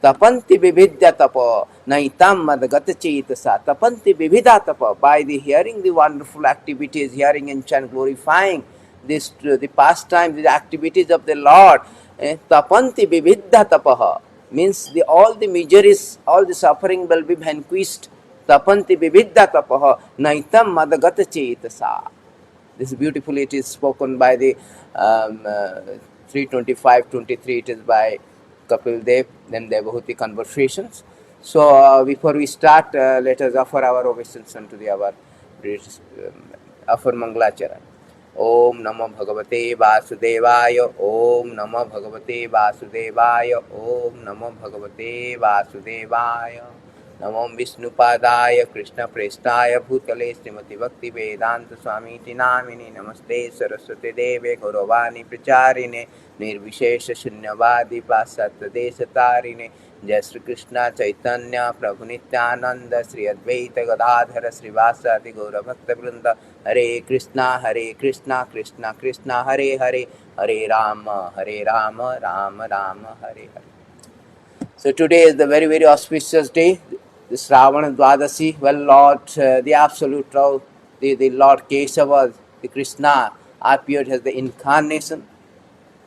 tapanti vividya tapa naitam madgata chetasa. Tapanti vividha tapa. By the hearing the wonderful activities, hearing and chant, glorifying this the pastimes, the activities of the Lord. Tapanti vividha tapaha means all the miseries, all the suffering will be vanquished. Tapanti vividha tapaha naitam madgata chetasa. This beautifully it is spoken by the 325-23. It is by Kapil Dev, then Devahuti conversations. So before we start, let us offer our obeisance unto the our offer Mangalacharan. Om Namo Bhagavate Vasudevaya. Om Namo Bhagavate Vasudevaya. Om Namo Bhagavate Vasudevaya. नमो विष्णुपादाय कृष्ण प्रेष्ठाय भूतले श्रीमती भक्ति वेदांत स्वामी नामिने नमस्ते सरस्वती देवे गौरवाणी प्रचारिणे निर्विशेष शून्यवादी पाश्चात्य देश तारिणे जय श्री कृष्ण चैतन्य प्रभु नित्यानंद श्री अद्वैत गदाधर श्रीवासादि गौर भक्त वृंद हरे Krishna Krishna Krishna Hare Hare Hare Ram Ram Ram Hare Hare. So today is the very auspicious day, this Ravana Dwadashi. Well, Lord, the absolute truth, the Lord Kesava, the Krishna, appeared as the incarnation,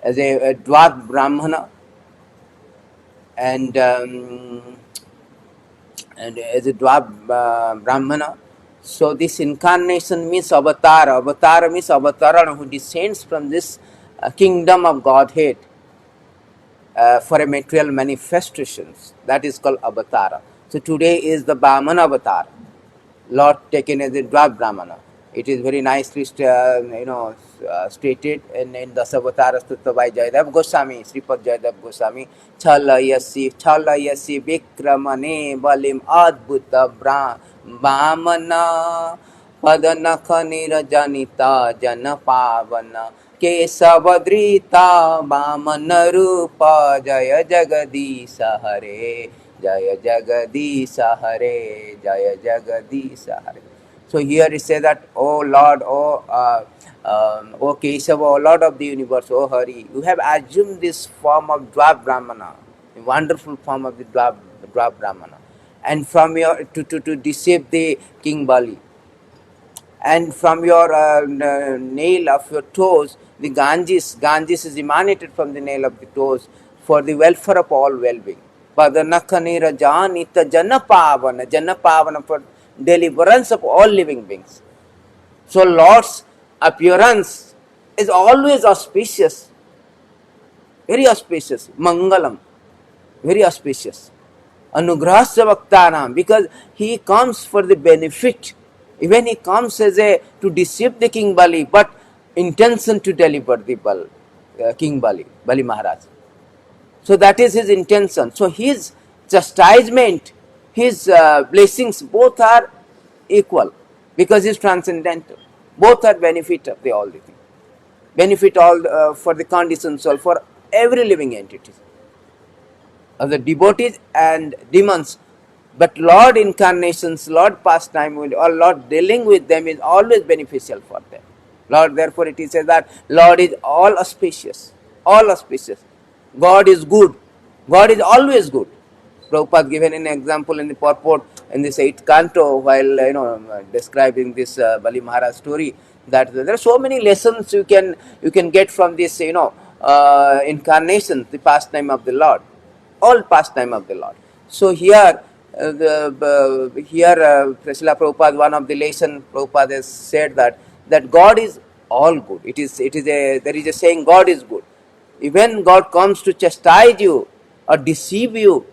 as a Dwad Brahmana, and as a Dwad Brahmana. So this incarnation means avatar. Avatar means avatarana, who descends from this kingdom of Godhead. For a material manifestations, that is called avatara. So today is the Brahmana avatar, Lord taken as a Dwad Brahmana. It is very nicely stated in Dasavatara Stutta by Jayadav Goswami, Sripad Jayadav Goswami. Chalayasi Vikramane Balim Adbhuta Brahmana Padanakha Nirajanita Janapavana Kesavadrita Vamana Rupa Jaya Jagadisa Hare Jaya Jagadisa Hare Jaya Jagadisa Hare. So here it says that, O Lord, O Kesava, O Lord of the universe, O Hari, you have assumed this form of Dwab Brahmana, the wonderful form of the Dwab Brahmana, and from your to deceive the King Bali. And from your nail of your toes, the Ganges is emanated from the nail of the toes for the welfare of all well-being. Padanakhanira janita janapavana for deliverance of all living beings. So Lord's appearance is always auspicious, very auspicious, mangalam, very auspicious. Anugrahasya Bhaktanam, because he comes for the benefit. Even he comes as to deceive the King Bali, but intention to deliver the King Bali Maharaj. So that is his intention. So his chastisement, his blessings, both are equal, because he is transcendental. Both are benefit of the all the thing. Benefit all for the conditioned soul, for every living entity, of the devotees and demons. But Lord incarnations, Lord pastime, or Lord dealing with them is always beneficial for them. Lord, therefore it is said that Lord is all auspicious, all auspicious. God is good. God is always good. Prabhupada given an example in the purport in this 8th canto while describing this Bali Maharaj story, that there are so many lessons you can get from this incarnation, the pastime of the Lord, all pastime of the Lord. So here Srila Prabhupada, one of the lesson Prabhupada has said that God is all good. There is a saying, God is good. Even God comes to chastise you or deceive you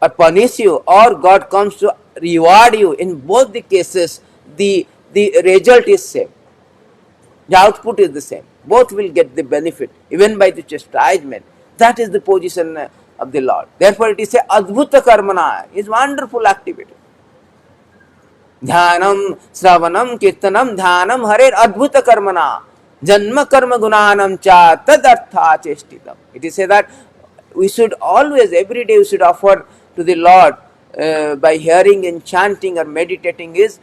or punish you, or God comes to reward you, in both the cases the result is same. The output is the same. Both will get the benefit, even by the chastisement. That is the position of the Lord. Therefore it is a adbhuta karmana, is wonderful activity. Dhyanam, Sravanam, Kirtanam, Dhyanam, Hare adbhuta karmana, Janma karma gunanam cha tadartha chestitam. It is said that we should always, every day we should offer to the Lord by hearing and chanting or meditating is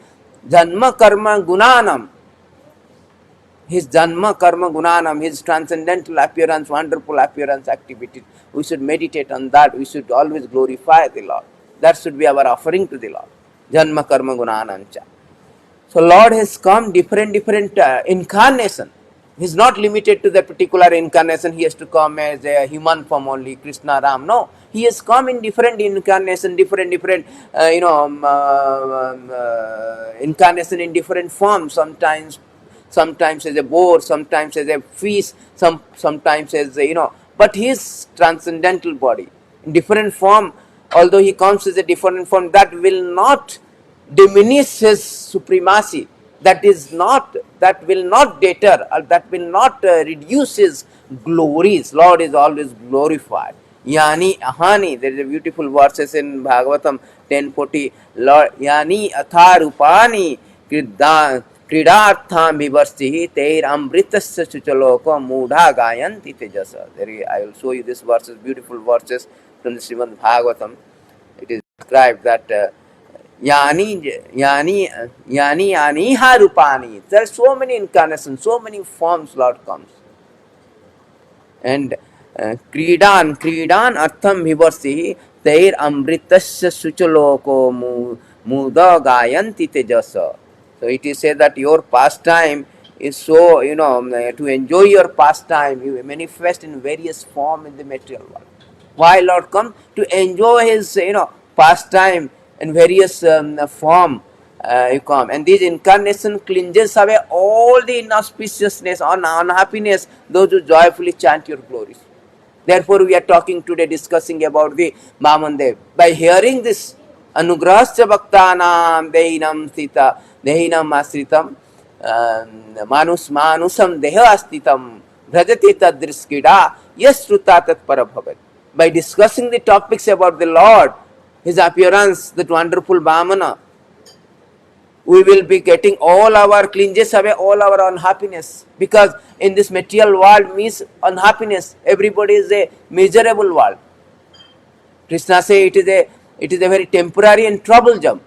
Janma karma gunanam. His Janma Karma Gunanam, his transcendental appearance, wonderful appearance activities. We should meditate on that. We should always glorify the Lord. That should be our offering to the Lord. Janma Karma Gunanamcha. So Lord has come different incarnation. He's not limited to that particular incarnation. He has to come as a human form only, Krishna Ram. No, he has come in different incarnation, different incarnation in different forms. Sometimes as a boar, sometimes as a fish, sometimes as but his transcendental body in different form. Although he comes as a different form, that will not diminish his supremacy. That will not deter, or that will not reduce his glories. Lord is always glorified. Yani ahani, there is a beautiful verses in Bhagavatam 10:40. Lord yani atharupani क्रीडार्थां विवर्षिः तैरमृतस्य शुचलोको मूढ़ा गायन्ति तेजसा. I will show you this verses, beautiful verses from the Srimad Bhagavatam. It is described that yani harupani. There are so many incarnations, so many forms Lord comes. And क्रीडान अर्थम विवर्षि तैर अमृतस्य शुचलोको मुद गायन्ति तेजसा. So it is said that your pastime is so, to enjoy your pastime, you manifest in various form in the material world. Why Lord come? To enjoy his, pastime in various form. You come, and this incarnation cleanses away all the inauspiciousness or unhappiness, those who joyfully chant your glories. Therefore, we are talking today, discussing about the Vamandev. By hearing this, Anugrahasya Bhaktanam Dehinam Sita Dehinam Asritam Manusam Deha Astitam Bhrajati Tadriskida Yasruta Tat Parabhavat. By discussing the topics about the Lord, his appearance, that wonderful Vamana, we will be getting all our cleanses away, all our unhappiness. Because in this material world means unhappiness. Everybody is a miserable world. Krishna says it is a very temporary and troublesome.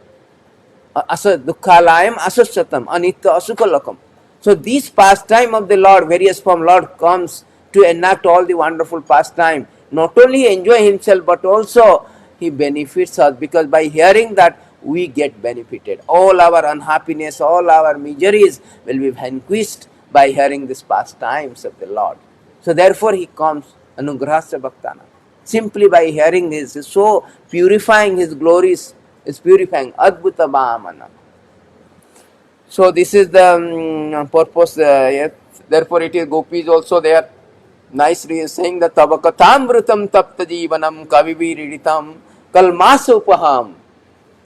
Asa dukkhalayam asasyatam anitya asukalakam. So this pastime of the Lord, various form, Lord comes to enact all the wonderful pastime. Not only enjoy himself, but also he benefits us, because by hearing that we get benefited. All our unhappiness, all our miseries will be vanquished by hearing these pastimes of the Lord. So therefore he comes, Anugrahasya Bhaktana. Simply by hearing this, is so purifying his glories, is purifying Adbhuta Vamana. So this is the purpose. Yes. Therefore it is Gopis also there. Nicely saying that Tava Kathamrutam Tapta Jivanam Kaviviriditam Kalmasa Upaham.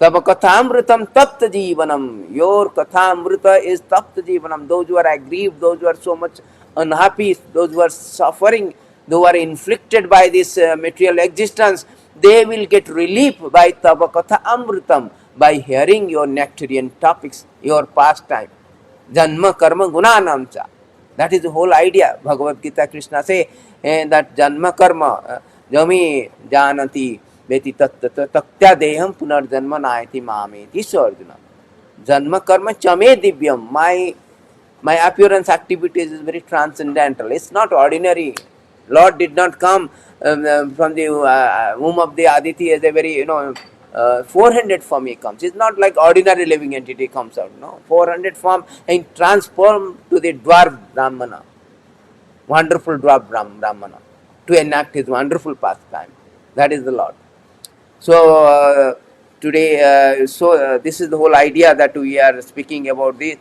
Tava Kathamrutam Tapta Jivanam. Your Kathamruta is Tapta Jivanam. Those who are aggrieved, those who are so much unhappy, those who are suffering, those who are inflicted by this material existence, they will get relief by Tava Katha Amrutam, by hearing your nectarian topics, your pastime. Janma Karma Gunanamcha. That is the whole idea. Bhagavad Gita, Krishna say that Janma Karma Jami Janati Veti Taktya Deham Punar Janma Naiti Mameti. So Arjuna. Janma Karma Chame Divyam. My appearance activities is very transcendental. It's not ordinary. Lord did not come from the womb of the Aditi as a very, 400 form he comes. It's not like ordinary living entity comes out. No, 400 form and transformed to the dwarf Brahmana. Wonderful dwarf Brahmana. To enact his wonderful pastime. That is the Lord. So today, this is the whole idea that we are speaking about this.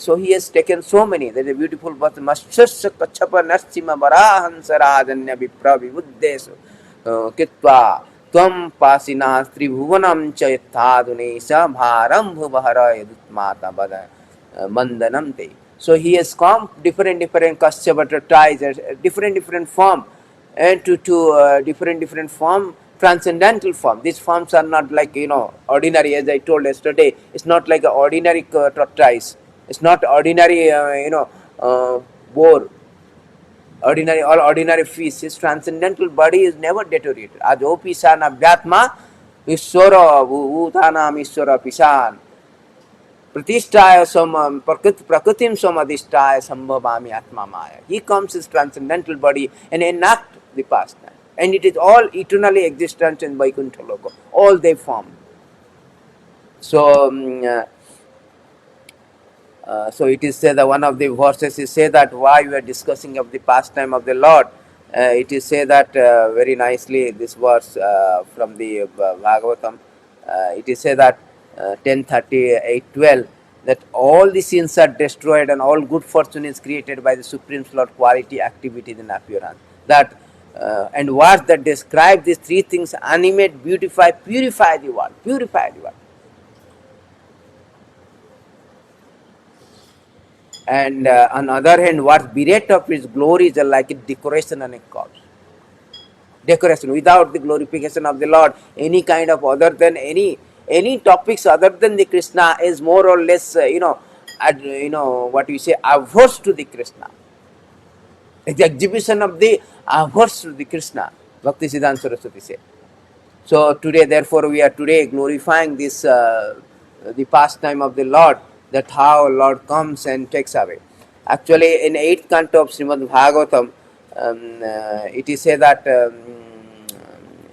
So he has taken so many. There is a beautiful verse. Maschasya kachapa narsima varahansarajanya vipra vibuddesu kitva tvam pasina tribhuvanam chayathadunesa bharam bhuvahara yadutmata bada mandanam te. So he has come different Kashyapa tries, different form, and to different form, transcendental form. These forms are not like, ordinary, as I told yesterday. It's not like an ordinary tortoise. It's not ordinary, boar. Ordinary fish. His transcendental body is never deteriorated. Ajopi sana vyatma Ishwara Bhutanam Ishwara Pisan. pratishtaya prakritim samadhishtaya sambhavami atma maya. He comes his transcendental body and enact the pastime. And it is all eternally existent in Vaikuntha Loka. All they form. So, so it is said that one of the verses is say that why we are discussing of the pastime of the Lord. It is say that very nicely this verse from the Bhagavatam. It is say that 10:38:12 that all the sins are destroyed and all good fortune is created by the Supreme Lord quality, activity, and appearance. That and words that describe these three things: animate, beautify, purify the world, purify the world. And on the other hand, what bereft of its glory is like a decoration on a corpse. Decoration without the glorification of the Lord, any kind of other than any topics other than the Krishna is more or less what we say averse to the Krishna. It's the exhibition of the averse to the Krishna. Bhakti Siddhanta Saraswati said. So today, therefore, we are today glorifying this the pastime of the Lord, that how Lord comes and takes away. Actually, in 8th canto of Srimad Bhagavatam, it is said that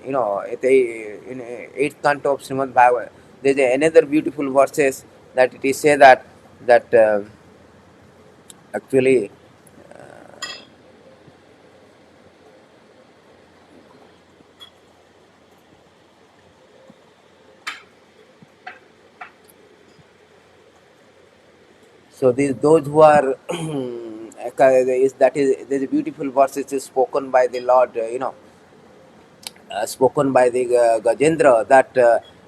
in 8th canto of Srimad Bhagavatam, there is another beautiful verses that it is said that actually. So those who are there's a beautiful verse which is spoken by the Lord, spoken by the Gajendra that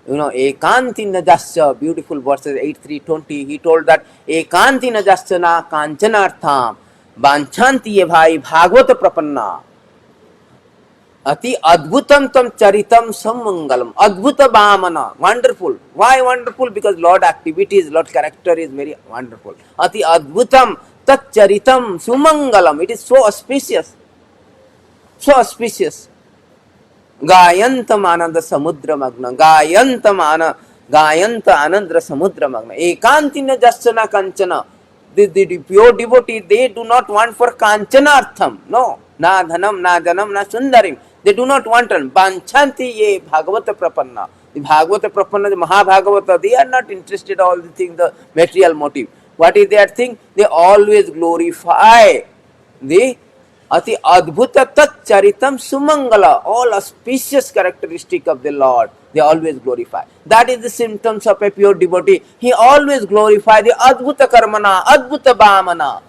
ekanti najasya, beautiful verses 8:3:20. He told that ekanti najasya na kanchanartham vanchanti ye bhai bhagavata prapanna Ati adbhutam tam charitam sammangalam. Adbhuta bhamana. Wonderful. Why wonderful? Because Lord activities, Lord character is very wonderful. Ati adbhutam tat charitam sumangalam. It is so auspicious. So auspicious. Gayantam ananda samudra magna. Gayanta anandra samudra magna. Ekantina jasana kanchana. The pure devotee, they do not want for kanchanartham. No. Na dhanam, na janam, na sundarim. They do not want it. Banchanti ye bhagavata prapanna. The bhagavata prapanna, the mahabhagavata, they are not interested in all the things, the material motive. What is their thing? They always glorify the ati adbhuta tat charitam sumangala. All auspicious characteristic of the Lord, they always glorify. That is the symptoms of a pure devotee. He always glorify the adbhuta karmana, adbhuta bhamana.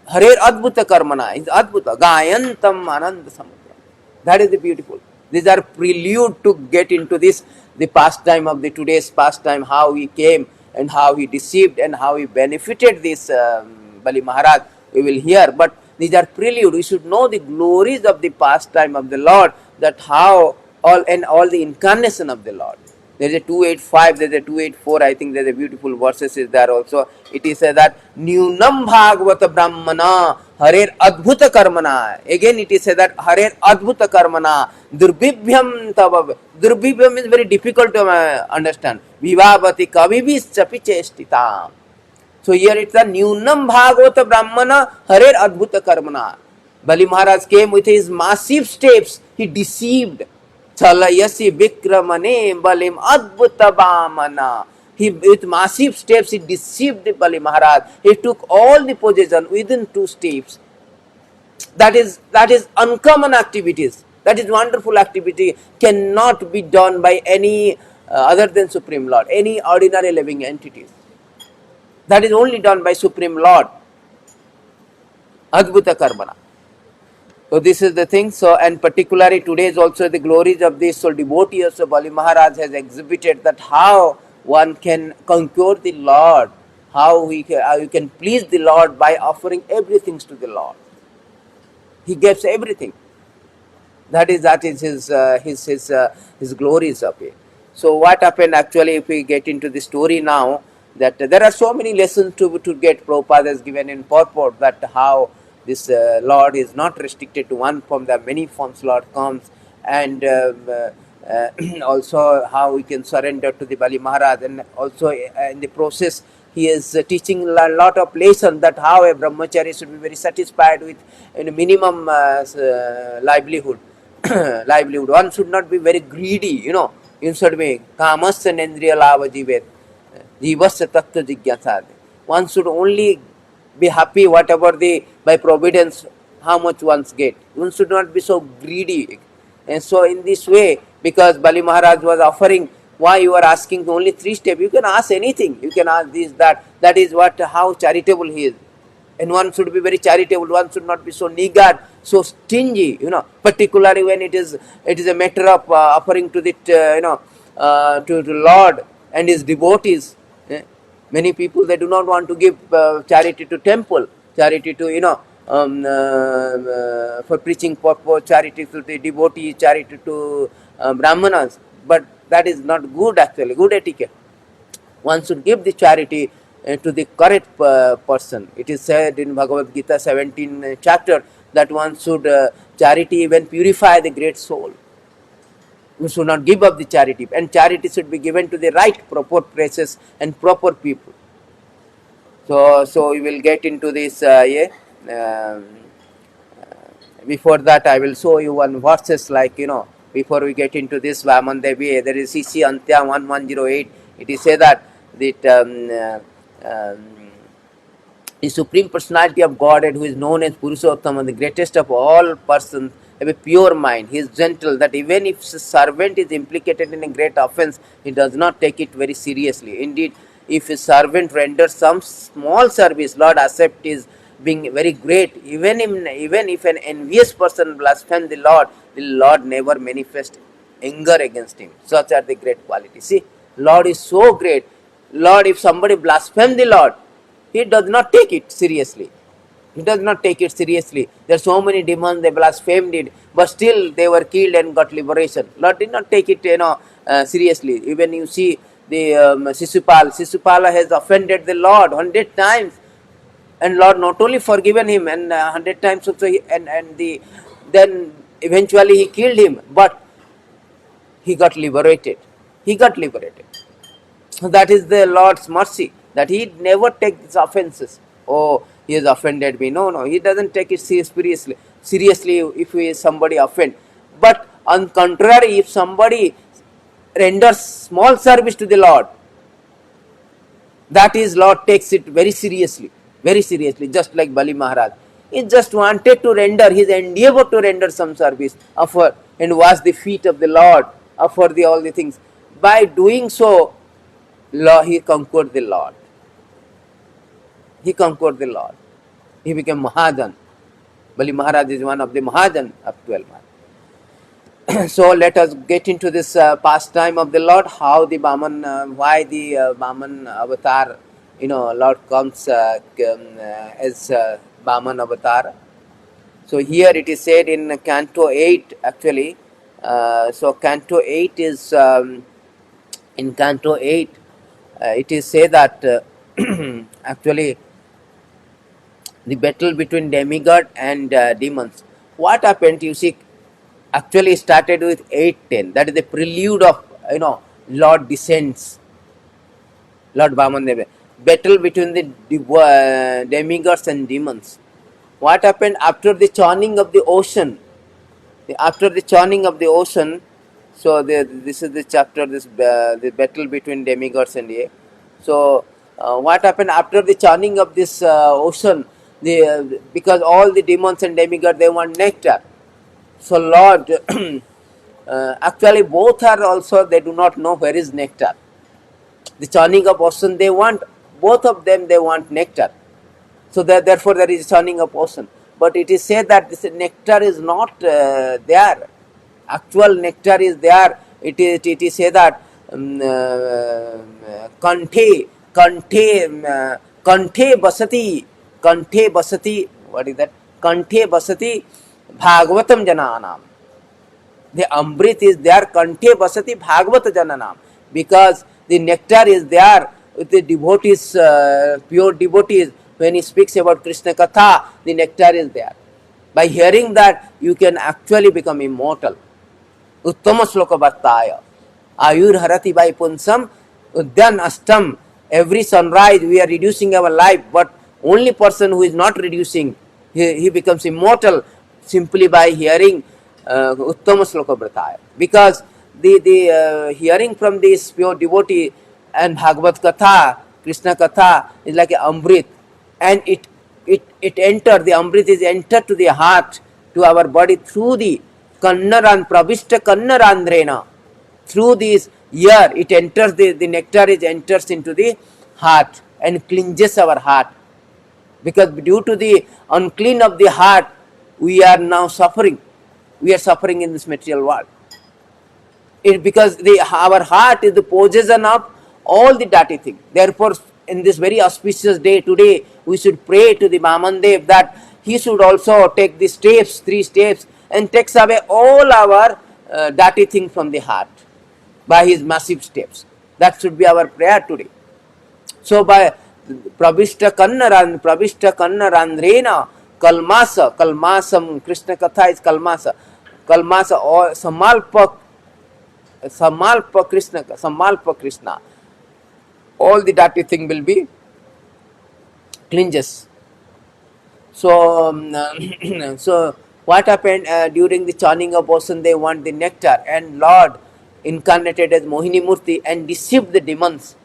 Harer adbhuta karmana is adbhuta. Gayantam ananda samudra. That is the beautiful. These are prelude to get into this, the pastime of the today's pastime, how he came and how he deceived and how he benefited this Bali Maharaj. We will hear, but these are prelude. We should know the glories of the pastime of the Lord, that how all the incarnation of the Lord. There is a 285, there is a 284, I think there is a beautiful verses is there also. It is said that Nyunam Bhagavata Brahmana Harer Adbhuta Karmana. Again it is said that Harer Adbhuta Karmana Durbibhyam Tavav. Durbibhyam is very difficult to understand. Vivavati Kavibis Chapi Chestitam. So here it's a Nyunam Bhagavata Brahmana Harer Adbhuta Karmana. Bali Maharaj came with his massive steps. He deceived. Chalayasi Vikramane Balim Adbhuta Bhamana. He, with massive steps, he deceived the Bali Maharaj. He took all the possession within 2 steps. That is uncommon activities. That is wonderful activity. Cannot be done by any other than Supreme Lord, any ordinary living entities. That is only done by Supreme Lord. Adbhuta Karmana. So this is the thing. So, and particularly today is also the glories of this. So devotees of Bali Maharaj has exhibited that how one can conquer the Lord, how you can please the Lord by offering everything to the Lord. He gives everything. That is his glories of it. So what happened actually, if we get into the story now, that there are so many lessons to get. Prabhupada has given in purport that how this Lord is not restricted to one form. There are many forms Lord comes, and also how we can surrender to the Bali Maharaj, and also in the process he is teaching a lot of lessons that how a brahmachari should be very satisfied with minimum livelihood. Livelihood. One should not be very greedy, you should be kamasya nendriya lava jivet, jivasya tattva jigyasa. One should only be happy whatever the by providence how much one's get. One should not be so greedy. And so in this way, because Bali Maharaj was offering, why you are asking only 3 steps? You can ask anything. You can ask this, that. That is what how charitable he is. And one should be very charitable. One should not be so niggard, so stingy. Particularly when it is a matter of offering to the to Lord and his devotees. Many people, they do not want to give charity to temple, charity to for preaching purpose, charity to the devotees, charity to brahmanas. But that is not good actually, good etiquette. One should give the charity to the correct person. It is said in Bhagavad Gita 17 chapter that one should charity even purify the great soul. We should not give up the charity, and charity should be given to the right, proper places and proper people. So we will get into this. Before that, I will show you one verses like before we get into this Vaman Devi. There is CC Antya 1108. It is said that the Supreme Personality of Godhead, who is known as Purushottama, the greatest of all persons, have a pure mind. He is gentle, that even if his servant is implicated in a great offense, he does not take it very seriously. Indeed, if his servant renders some small service, Lord accept his being very great. Even if an envious person blasphemes the Lord never manifests anger against him. Such are the great qualities. See, Lord is so great. Lord, if somebody blasphemes the Lord, he does not take it seriously. He does not take it seriously. There are so many demons, they blasphemed it, but still they were killed and got liberation. Lord did not take it, seriously. Even you see the Sisupala has offended the Lord 100 times, and Lord not only forgiven him and 100 times also, then eventually he killed him, but he got liberated. He got liberated. So that is the Lord's mercy, that he never takes offenses. Oh, he has offended me. No, he doesn't take it seriously. Seriously, if somebody offend. But on contrary, if somebody renders small service to the Lord, that is, Lord takes it very seriously, just like Bali Maharaj. He just wanted to render, his endeavor to render some service, offer and wash the feet of the Lord, offer all the things. By doing so, he conquered the Lord. He conquered the Lord. He became Mahajan. Bali Maharaj is one of the Mahajan of 12 months. So let us get into this pastime of the Lord, how the Vaman, why the Vaman avatar, Lord comes as Vaman avatar. So here it is said in Canto 8 actually. So Canto 8 is, in Canto 8, it is said that actually the battle between demigod and demons. What happened? You see, actually started with 8:10. That is the prelude of Lord descends. Lord Vamanadeva. Battle between the demigods and demons. What happened after the churning of the ocean? After the churning of the ocean, so this is the chapter, the battle between demigods and so what happened after the churning of this ocean? Because all the demons and demigods, they want nectar. So Lord, actually both are also, they do not know where is nectar. The churning of ocean, they want, both of them, they want nectar. So therefore there is churning of ocean. But it is said that this nectar is not there. Actual nectar is there. It is said that kanthe basati, what is that? Kanthe basati bhagavatam jananam. The amrit is there, kanthe basati bhagavata jananam. Because the nectar is there with the devotees, pure devotees. When he speaks about Krishna Katha, the nectar is there. By hearing that, you can actually become immortal. Uttama Shloka Bhattaya. Ayur Harati by Punsam Udyan Astam. Every sunrise we are reducing our life, but only person who is not reducing, he becomes immortal simply by hearing Uttama Shloka Bhattaya. Because the hearing from this pure devotee and Bhagavad Katha, Krishna Katha is like a Amrit, and it enter, the Amrit is entered to the heart, to our body through the Kannaran, Pravishta Kannarandrena. Through this ear, it enters, the nectar is enters into the heart and cleanses our heart. Because due to the unclean of the heart, we are now suffering. We are suffering in this material world. Because our heart is the possession of all the dirty things. Therefore, in this very auspicious day today, we should pray to the Vamandev that he should also take the steps, 3 steps, and takes away all our dirty things from the heart by his massive steps. That should be our prayer today. So by Pravishta Kannarandrena Kalmasam, Krishna Katha is Kalmasa or Samalpa Krishna. All the dirty thing will be cleanses. So, so what happened during the churning of ocean? They want the nectar, and Lord incarnated as Mohini Murti and deceived the demons,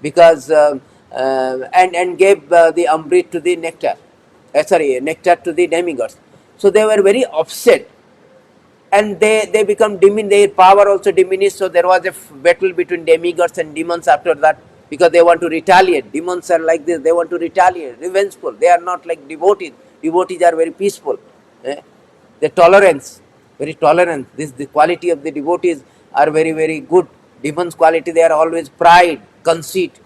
because and gave the Amrit to the nectar, nectar to the demigods. So they were very upset, and they become their power also diminished. So there was a battle between demigods and demons after that, because they want to retaliate. Demons are like this, they want to retaliate, revengeful. They are not like devotees. Devotees are very peaceful. The tolerance, very tolerant. The quality of the devotees are very, very good. Demons' quality, they are always pride, conceit,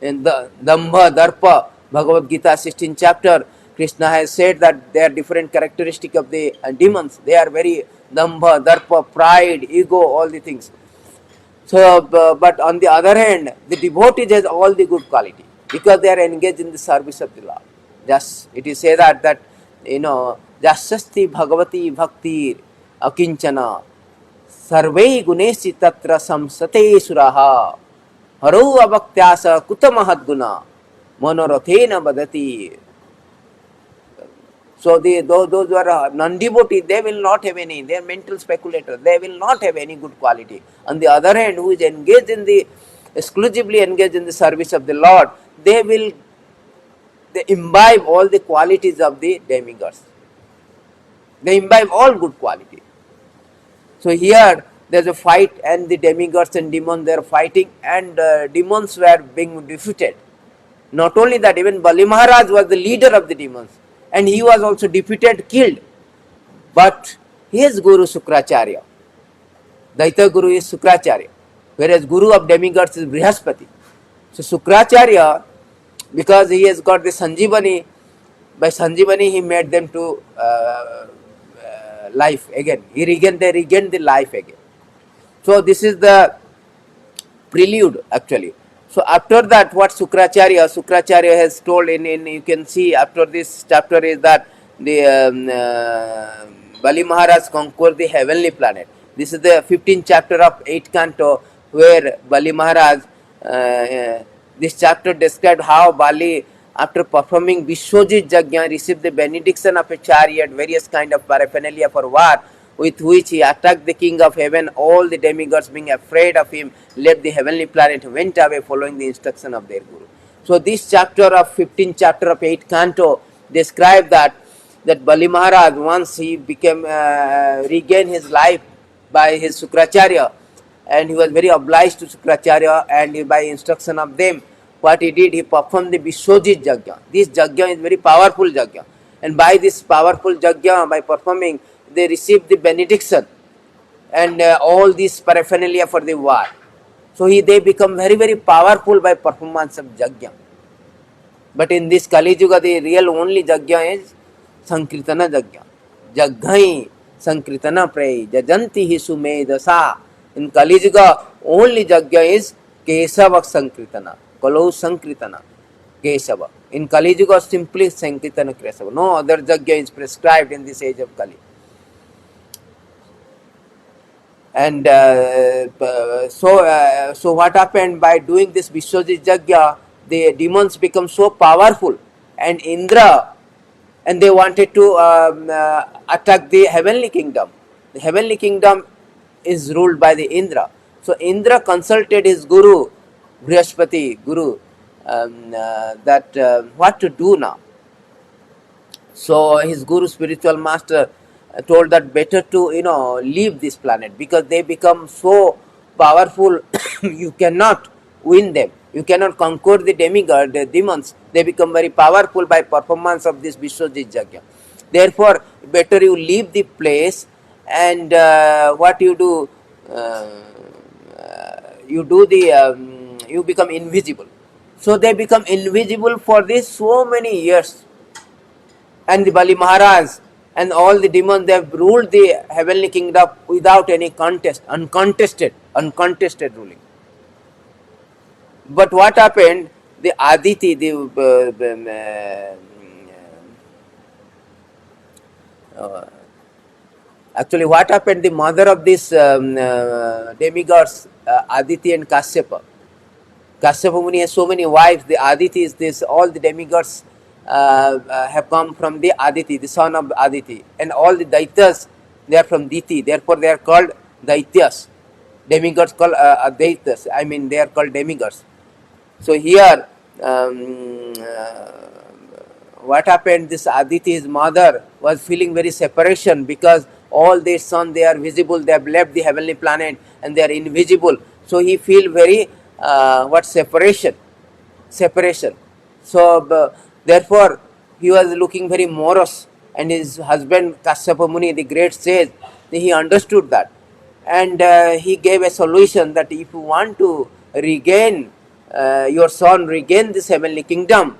and the Dambha, Darpa. Bhagavad Gita 16th chapter, Krishna has said that there are different characteristics of the demons. They are very Dambha, Darpa, pride, ego, all the things. So, but on the other hand, the devotees has all the good quality, because they are engaged in the service of the Lord. Just it is said that Jasasti Bhagavati Bhakti Akinchana Sarvei Guneshi Tatra Samsate Suraha Haro Abhaktyasa Kutamahadguna Monorathena Badati. So those who are non-devotees, they will not have any, they are mental speculators, they will not have any good quality. On the other hand, who is exclusively engaged in the service of the Lord, they imbibe all the qualities of the demigods. They imbibe all good quality. So here there is a fight, and the demigods and demons, they are fighting, and demons were being defeated. Not only that, even Bali Maharaj was the leader of the demons, and he was also defeated, killed. But his Guru Sukracharya, Daita Guru is Sukracharya, whereas Guru of demigods is Brihaspati. So Sukracharya, because he has got the Sanjivani, by Sanjivani he made them to life again. They regained the life again. So this is the prelude actually. So after that, what Sukracharya has told in you can see after this chapter is that the Bali Maharaj conquered the heavenly planet. This is the 15th chapter of 8th canto, where Bali Maharaj, this chapter described how Bali, after performing Vishwajit Yajna, received the benediction of a chariot, various kind of paraphernalia for war, with which he attacked the king of heaven. All the demigods, being afraid of him, left the heavenly planet, went away following the instruction of their Guru. So this chapter of 15th chapter of 8th canto describe that Bali Maharaj, once he became regained his life by his Sukracharya, and he was very obliged to Sukracharya, and by instruction of them, what he did, he performed the Vishwajit Yajna. This Yajna is very powerful Yajna, and by this powerful Yajna, by performing, they received the benediction and all these paraphernalia for the war. So they become very, very powerful by performance of Yajna. But in this Kali Yuga, the real only Yajna is Sankirtana Yajna. Jaghai Sankirtana Pray Jajanti hi Sumedasa. In Kali Yuga, only Yajna is Kesava Sankirtana, Kalau Sankirtana, Kesava. In Kali Yuga, simply Sankirtana Kesava. No other Yajna is prescribed in this age of Kali. And so what happened by doing this Vishwajit Yajna, the demons become so powerful, and Indra, and they wanted to attack the heavenly kingdom. The heavenly kingdom is ruled by the Indra. So Indra consulted his guru, Brihaspati Guru, that what to do now. So his guru, spiritual master, told that better to leave this planet, because they become so powerful. You cannot win them. You cannot conquer the demigod, the demons. They become very powerful by performance of this Vishwajit Yajna. Therefore, better you leave the place, and what you do, you become invisible. So they become invisible for this so many years, and the Bali Maharaj and all the demons, they have ruled the heavenly kingdom without any contest, uncontested ruling. But what happened? The Aditi, actually what happened? The mother of these demigods, Aditi and Kasyapa. Kasyapa Muni has so many wives. The Aditi is this. All the demigods have come from the Aditi, the son of Aditi, and all the Daityas, they are from Diti. Therefore, they are called Daityas. Demigods called Daityas. I mean, they are called demigods. So here, what happened? This Aditi, his mother, was feeling very separation, because all their sons, they are visible. They have left the heavenly planet and they are invisible. So he feel very separation. So therefore he was looking very morose, and his husband Kasyapa Muni, the great sage, he understood that, and he gave a solution that if you want to regain your son, regain this heavenly kingdom,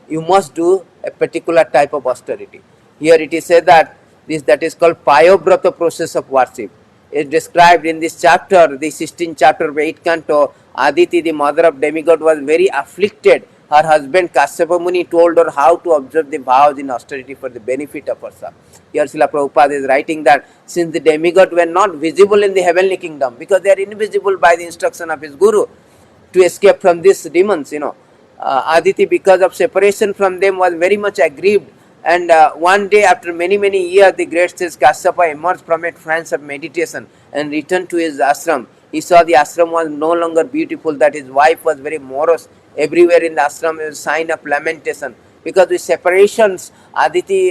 you must do a particular type of austerity. Here it is said that that is called Payobrata process of worship. It is described in this chapter, the 16th chapter of 8th canto. Aditi, the mother of demigod, was very afflicted. Her husband Kasyapa Muni told her how to observe the vows in austerity for the benefit of her son. Here Srila Prabhupada is writing that since the demigod were not visible in the heavenly kingdom, because they are invisible by the instruction of his guru, to escape from these demons, Aditi, because of separation from them, was very much aggrieved. And one day, after many years, the great sage Kasyapa emerged from a trance of meditation and returned to his ashram. He saw the ashram was no longer beautiful, that his wife was very morose. Everywhere in the ashram was a sign of lamentation. Because with separations,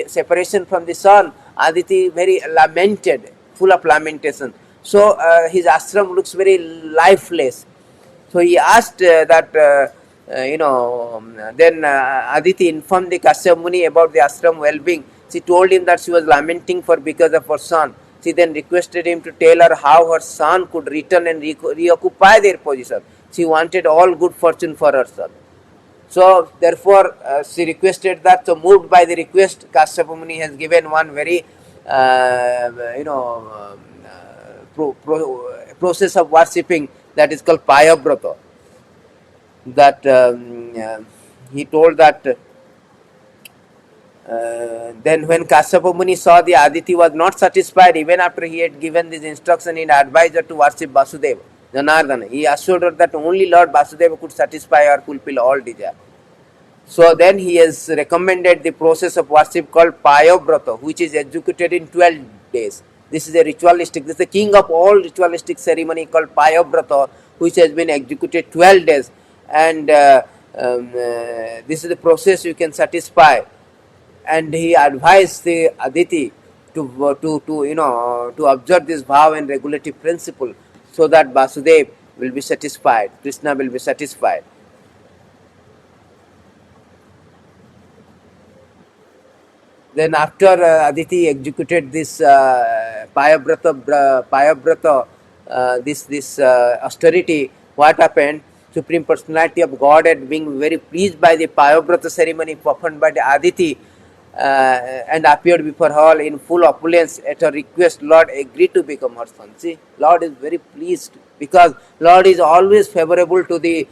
separation from the son, Aditi very lamented, full of lamentation. So his ashram looks very lifeless. So he asked then Aditi informed the Kasyapa Muni about the ashram well-being. She told him that she was lamenting because of her son. She then requested him to tell her how her son could return and reoccupy their position. She wanted all good fortune for her son. So therefore she requested that. So moved by the request, Kasyapa Muni has given one very process of worshipping, that is called Payabrata. That he told that then when Kasyapa Muni saw the Aditi was not satisfied, even after he had given this instruction, he advised her to worship Vasudeva, Janardana. He assured her that only Lord Vasudeva could satisfy or fulfill all desire. So then he has recommended the process of worship called Payabrata, which is executed in 12 days. This is a ritualistic, this is the king of all ritualistic ceremony called Payabrata, which has been executed 12 days. And this is the process you can satisfy. And he advised the Aditi to observe this vow and regulative principle, so that Vasudeva will be satisfied, Krishna will be satisfied. Then after Aditi executed this Payabrata, this austerity, what happened? Supreme Personality of Godhead, being very pleased by the Payabrata ceremony performed by the Aditi, and appeared before her in full opulence. At her request, Lord agreed to become her son. See, Lord is very pleased, because Lord is always favorable to the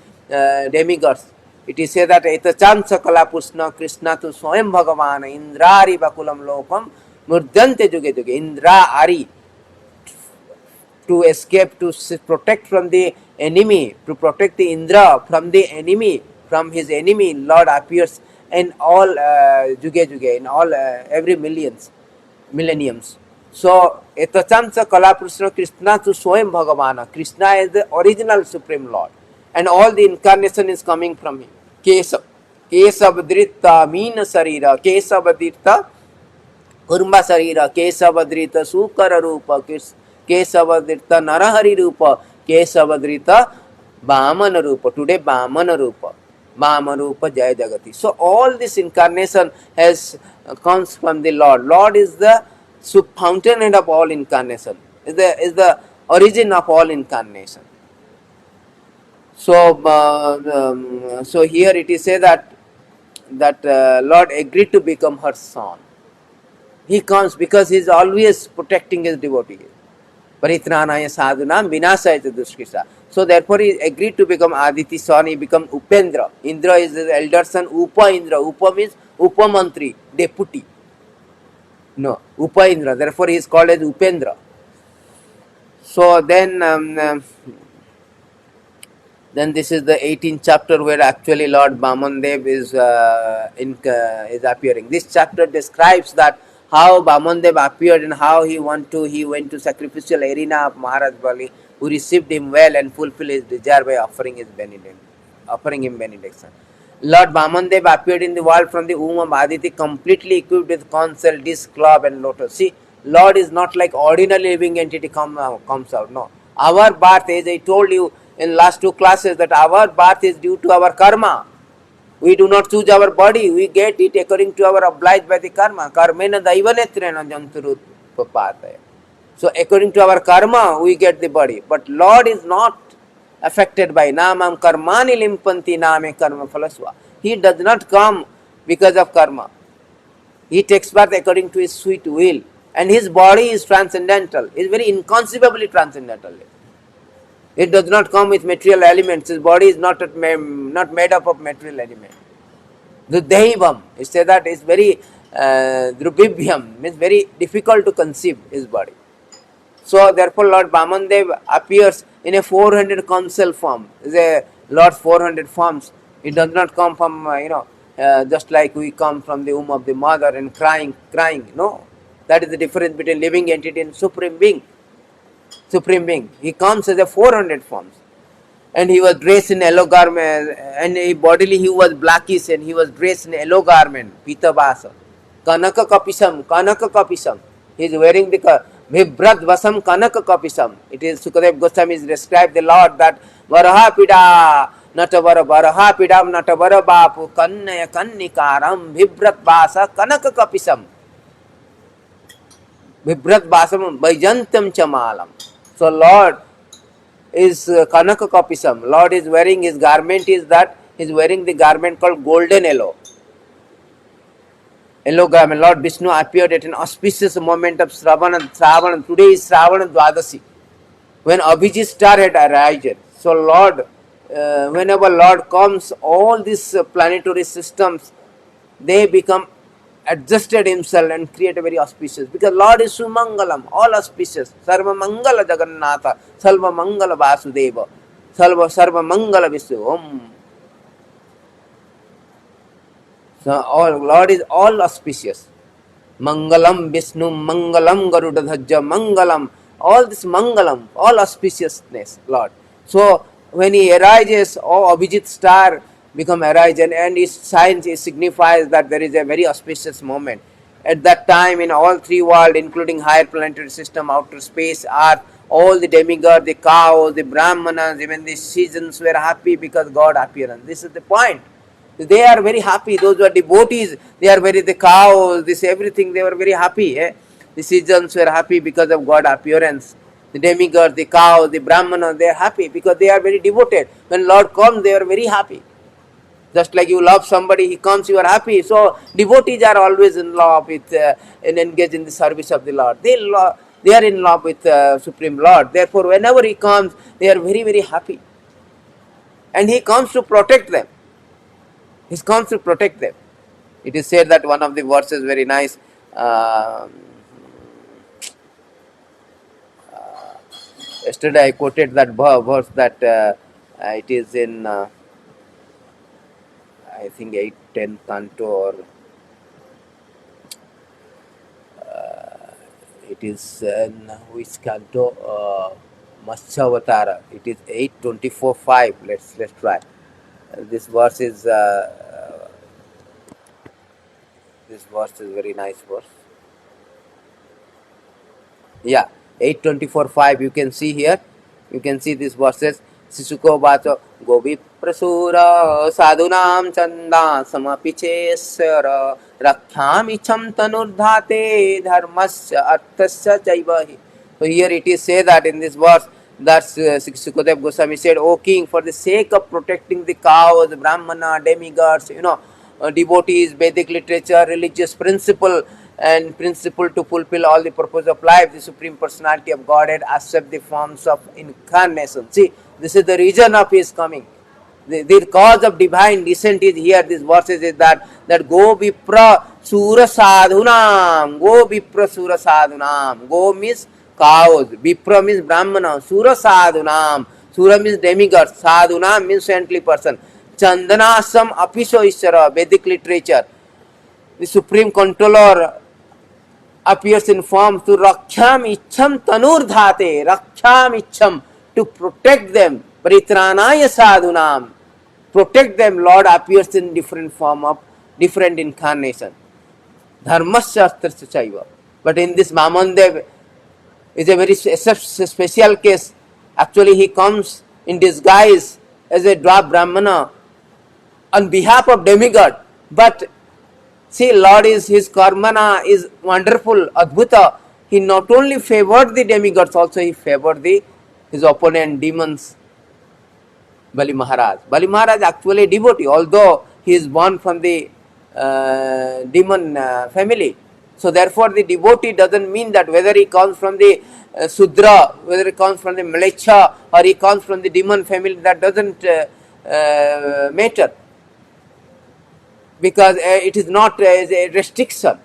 demigods. It is said that etachan sakala pusna Krishna tu swayam bhagavan indrari bakulam lokam murdante juge juge. Indra Ari, to escape, to protect from the enemy, to protect the Indra from the enemy, from his enemy. Lord appears in all in all every millenniums. So etachansa kalaprishna Krishna to Swayam Bhagavana. Krishna is the original Supreme Lord, and all the incarnation is coming from him. Kesab, Kesabadrita Meena Sarira, Kesabadrita Kurma Sarira, Kesabadrita Sukara Rupa, Kesabadrita Narahari Rupa, Kesabadrita Bhamana Rupa. Today Bhamana Rupa. Bhamana Rupa Jaya Jagati. So all this incarnation has comes from the Lord. Lord is the fountainhead of all incarnation. Is the origin of all incarnation. So, so here it is said that Lord agreed to become her son. He comes because he is always protecting his devotees. Paritranaya sadhunam vinasaya duskisa. So therefore he agreed to become Aditi's son. He became Upendra. Indra is the elder son. Upa Indra. Upa means Upamantri, deputy. No, Upa Indra. Therefore he is called as Upendra. So then this is the 18th chapter where actually Lord Bamandev is appearing. This chapter describes that how Bamandev appeared and how he went to sacrificial arena of Maharaj Bali, who received him well and fulfilled his desire by offering him benediction. Lord Bamandev appeared in the world from the womb of Aditi, completely equipped with conch shell, disc, club and lotus. See, Lord is not like ordinary living entity comes out. No. Our birth, as I told you in last two classes, that our birth is due to our karma. We do not choose our body. We get it according to our obliged by the karma. Karmena daivanetrena janturut papataya. So according to our karma, we get the body. But Lord is not affected by namam karmani limpanti name karma phalasva. He does not come because of karma. He takes birth according to his sweet will. And his body is transcendental. Is very inconceivably transcendental. It does not come with material elements. His body is not made up of material elements. Daivam, it says that is very drubibhyam, means very difficult to conceive his body. So therefore Lord Bamandev appears in a 400 council form. Is a Lord's 400 forms. It does not come from just like we come from the womb of the mother and crying. No, that is the difference between living entity and supreme being. He comes as a 400 forms. And he was dressed in yellow garment, and bodily he was blackish, and he was dressed in yellow garment, Pitabasa. Kanaka Kapisam. He is wearing the Vibrat Vasam Kanaka Kapisam. It is Sukadev Goswami is described the Lord that Varaha Pida, Natavara Varaha Pidam, Natavara Bapu, Kannaya Kannikaram, Vibrat Vasa, Kanaka Kapisam. Vibrat Vasam, Vajantam Chamalam. So Lord is Kanaka Kapisam. Lord is wearing his garment is that he is wearing the garment called golden yellow. Yellow garment. Lord Vishnu appeared at an auspicious moment of Shravana. Today is Shravana Dwadasi, when Abhijit star had arisen. So Lord, whenever Lord comes, all these planetary systems, they become adjusted himself and create a very auspicious, because Lord is Sumangalam, all auspicious. Sarva Mangala Jagannatha, Salva Mangala Vasudeva, Sarva Mangala Vishnu. Om. So all Lord is all auspicious. Mangalam Vishnu, Mangalam Garuda Dhajja, Mangalam, all this Mangalam, all auspiciousness, Lord. So when he arises, Abhijit star become arisen, and its signs it signifies that there is a very auspicious moment. At that time, in all three worlds, including higher planetary system, outer space, earth, all the demigods, the cows, the brahmanas, even the seasons were happy because God appearance. This is the point. They are very happy. Those who are devotees, they are the cows, this everything, they were very happy. The seasons were happy because of God appearance. The demigods, the cows, the brahmanas, they are happy because they are very devoted. When Lord comes, they are very happy. Just like you love somebody, he comes, you are happy. So devotees are always in love with and engaged in the service of the Lord. They are in love with Supreme Lord. Therefore, whenever he comes, they are very, very happy. And he comes to protect them. He comes to protect them. It is said that one of the verses very nice. Yesterday I quoted that verse that it is in I think 8th, 10th canto, or it is in which canto? Matsyavatara. It is 8:24:5. Let's try. This verse is very nice verse. Yeah, 8:24:5. You can see here. You can see these verses. Sisuko bacho govi prasura sadunam chanda samapichesara rakhyami cham tanurdhate dharmasya arthasya chaivahi. So here it is say that in this verse that Sukadev Goswami said, "O king, for the sake of protecting the cows, brahmana, demigods, devotees, Vedic literature, religious principle, and principle to fulfill all the purpose of life, the Supreme Personality of Godhead accept the forms of incarnation." See, this is the reason of his coming. The cause of divine descent is here. This verses is that go vipra sura sadhunam, go vipra sura sadhunam. Go means cows, vipra means brahmana, sura sadhunam. Sura means demigod, sadhunam means saintly person. Chandanasam apisho ishara, Vedic literature. The Supreme Controller appears in form to rakhyam ichham tanurdhate, rakhyam ichham, to protect them, paritranaya sadhunam, protect them. Lord appears in different form of different incarnation, dharmasya arthasya chaiva. But in this Vamandev is a very special case. Actually he comes in disguise as a dwarf brahmana on behalf of demigod, but see, Lord is his karmana is wonderful, adbhuta. He not only favored the demigods, also he favored his opponent demons, Bali Maharaj. Bali Maharaj actually a devotee, although he is born from the demon family. So therefore the devotee doesn't mean that whether he comes from the Sudra, whether he comes from the Mlecha, or he comes from the demon family, that doesn't matter. Because it is not a restriction.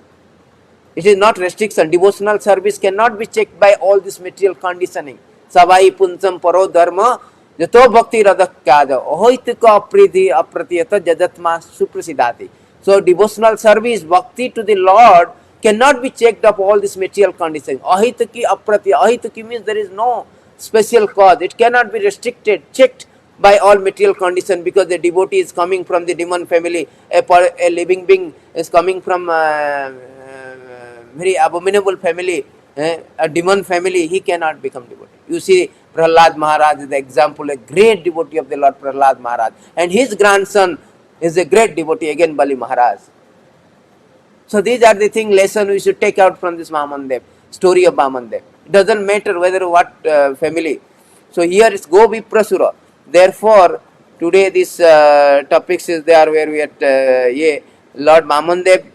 It is not restriction. Devotional service cannot be checked by all this material conditioning. Savai punsam paro dharma jato bhakti radhakkada ahoitika apriti apratiyata jajatma suprasidati. So devotional service, bhakti to the Lord cannot be checked of all this material conditioning. Ahitaki aprati. Ahitaki means there is no special cause. It cannot be restricted, checked by all material condition, because the devotee is coming from the demon family, a living being is coming from very abominable family, a demon family, he cannot become devotee. You see, Prahlad Maharaj is the example, a great devotee of the Lord Prahlad Maharaj, and his grandson is a great devotee, again Bali Maharaj. So these are the things, lesson we should take out from this Vamandev, story of Vamandev. It doesn't matter whether what family. So here is Go Viprasura. Therefore, today this topics is there where we are, Lord Vamandev,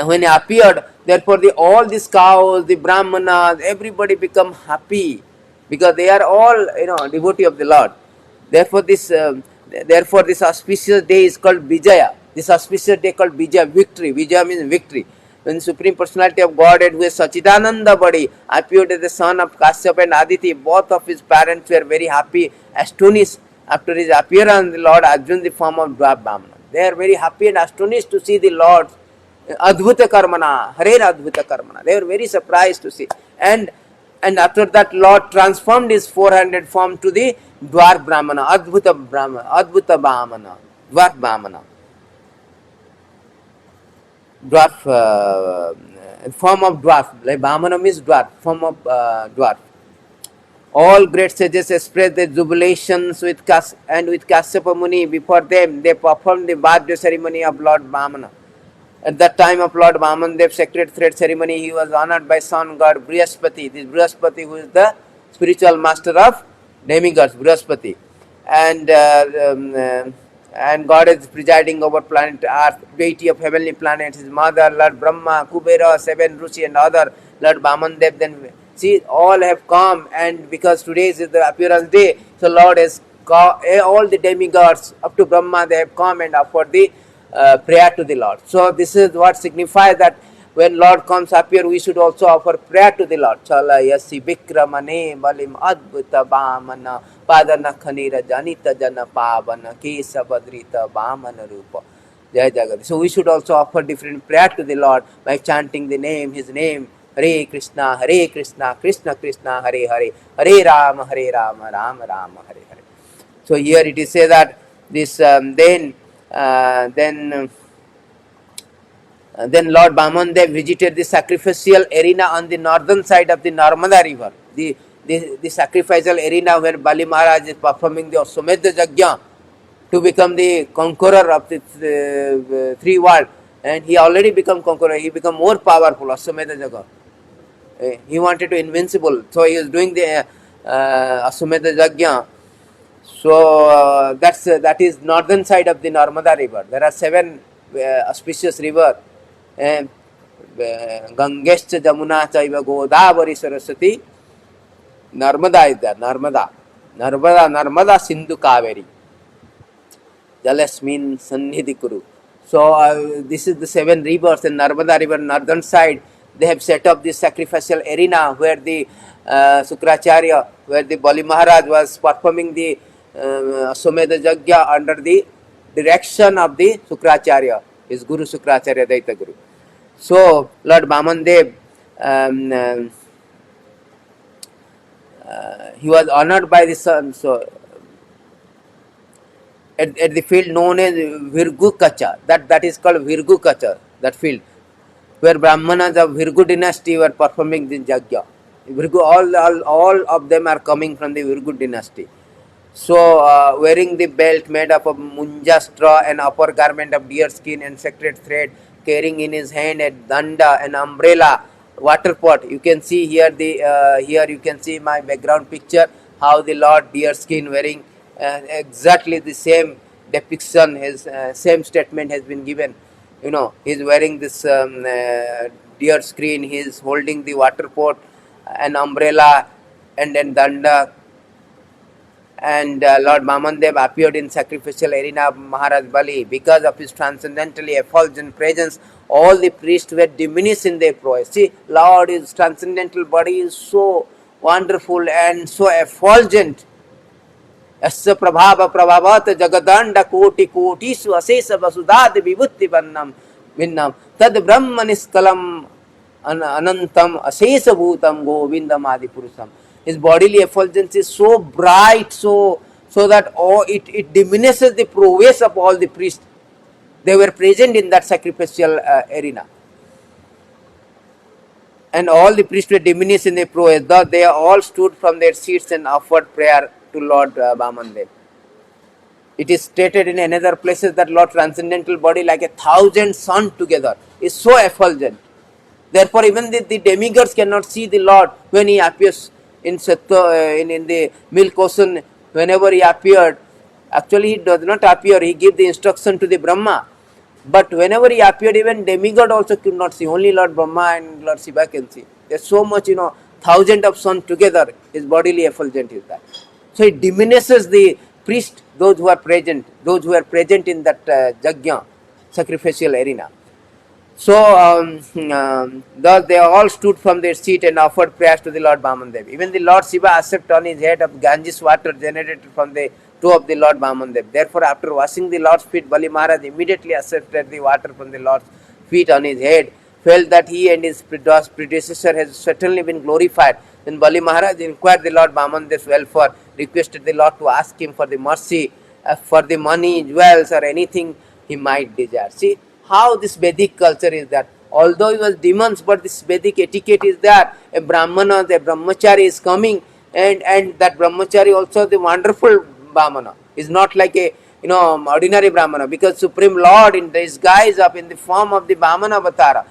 when he appeared, therefore all these cows, the brahmanas, everybody become happy, because they are all devotee of the Lord. Therefore this auspicious day is called Vijaya. This auspicious day called Vijaya, victory. Vijaya means victory. When the Supreme Personality of Godhead, who is Sachidananda body, appeared as the son of Kashyap and Aditi, both of his parents were very happy, astonished. After his appearance, the Lord assumed the form of dwarf brahmana. They are very happy and astonished to see the Lord Adbhuta Karmana, Harer Adbhuta Karmana. They were very surprised to see. And after that, Lord transformed his 400 form to the dwarf brahmana, Adbhuta Brahmana, dwarf brahmana. Dwarf, form of dwarf, like Brahmana means dwarf, form of dwarf. All great sages expressed their jubilations with Kasyapa Muni. Before them, they performed the birthday ceremony of Lord Brahmana. At that time of Lord Vamandev's sacred thread ceremony, he was honored by sun god Brihaspati. This Brihaspati, who is the spiritual master of demigods, Brihaspati. And God is presiding over planet Earth, deity of heavenly planets, his mother, Lord Brahma, Kubera, 7 Rishi and other, Lord Vamandev. Then see, all have come, and because today is the appearance day, so Lord has all the demigods up to Brahma, they have come and offered the prayer to the Lord. So this is what signifies that when Lord comes appear, we should also offer prayer to the Lord. Chala yasi vikramane balim adbhuta bhamana padana khanira janita jana pavana kesa badrita bhamana rupa. Jai Jagat. So we should also offer different prayer to the Lord by chanting the name, His name. Hare Krishna, Krishna Krishna, Hare Hare, Hare Rama, Rama Rama, Hare Hare. So here it is said that this then Lord Bamandev visited the sacrificial arena on the northern side of the Narmada river, the sacrificial arena where Bali Maharaj is performing the Aswamedha Yajna to become the conqueror of the three worlds. And he already become conqueror, he become more powerful, Aswamedha Yajna. He wanted to invincible, so he is doing the Aswamedha Yajna. So that is northern side of the Narmada river. There are 7 auspicious rivers. Gangescha Jamuna Chaiva Godavari Saraswati. Narmada is there. Narmada Sindhu Kaveri. Jalasmin Sannidhi Kuru. So this is the 7 rivers in Narmada river northern side. They have set up this sacrificial arena where the Sukracharya, where the Bali Maharaj was performing the Aswamedha Yajna under the direction of the Sukracharya, his Guru Sukracharya Daita Guru. So Lord Bamandev, he was honored by the sun. So at the field known as Virgu Kacha, that is called Virgu Kacha, that field where Brahmanas of Virgu dynasty were performing the Yajna. Virgu, all of them are coming from the Virgu dynasty. So wearing the belt made up of munja straw and upper garment of deer skin and sacred thread, carrying in his hand a danda, an umbrella, water pot. You can see here here you can see my background picture how the Lord deer skin wearing exactly the same depiction. His same statement has been given. You know, he is wearing this deer skin. He is holding the water pot, an umbrella, and then danda. And Lord Bamandev appeared in sacrificial arena of Maharaj Bali. Because of his transcendentally effulgent presence, all the priests were diminished in their prowess. See, Lord, his transcendental body is so wonderful and so effulgent. Asya prabhava prabhavat jagadanda koti kotisu asesa vasudad vibhutti vinnam tad brahma niskalam anantam asesa bhutam govindam adipurusam. His bodily effulgence is so bright, so that it diminishes the prowess of all the priests. They were present in that sacrificial arena. And all the priests were diminished in their prowess. Thus they all stood from their seats and offered prayer to Lord Bamandev. It is stated in another places that Lord transcendental body like 1,000 suns together is so effulgent. Therefore even the demigods cannot see the Lord when he appears in the milk ocean. Whenever he appeared, actually he does not appear, he gives the instruction to the Brahma. But whenever he appeared, even demigod also could not see. Only Lord Brahma and Lord Shiva can see. There's so much, 1,000 of sun together, his bodily effulgent is that. So it diminishes the priest, those who are present in that Yajna, sacrificial arena. So thus they all stood from their seat and offered prayers to the Lord Bamandev. Even the Lord Shiva accepted on his head of Ganges water generated from the toe of the Lord Bamandev. Therefore, after washing the Lord's feet, Bali Maharaj immediately accepted the water from the Lord's feet on his head, felt that he and his predecessor has certainly been glorified. Then Bali Maharaj inquired the Lord Bamandev's welfare, requested the Lord to ask him for the mercy, for the money, jewels, or anything he might desire. See how this Vedic culture is that. Although he was demons, but this Vedic etiquette is there. A Brahmana, the Brahmachari is coming, and that Brahmachari also the wonderful Brahmana is not like a ordinary Brahmana, because Supreme Lord in disguise of in the form of the Brahmana Avatara.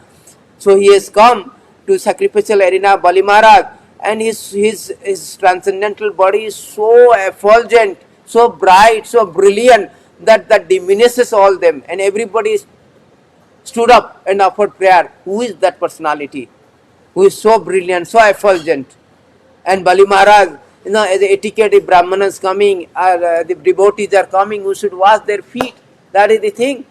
So he has come to sacrificial arena Bali Maharaj, and his transcendental body is so effulgent, so bright, so brilliant that diminishes all them, and everybody stood up and offered prayer. Who is that personality who is so brilliant, so effulgent? And Bali Maharaj, as the etiquette, if Brahmanas coming, the devotees are coming, who should wash their feet. That is the thing.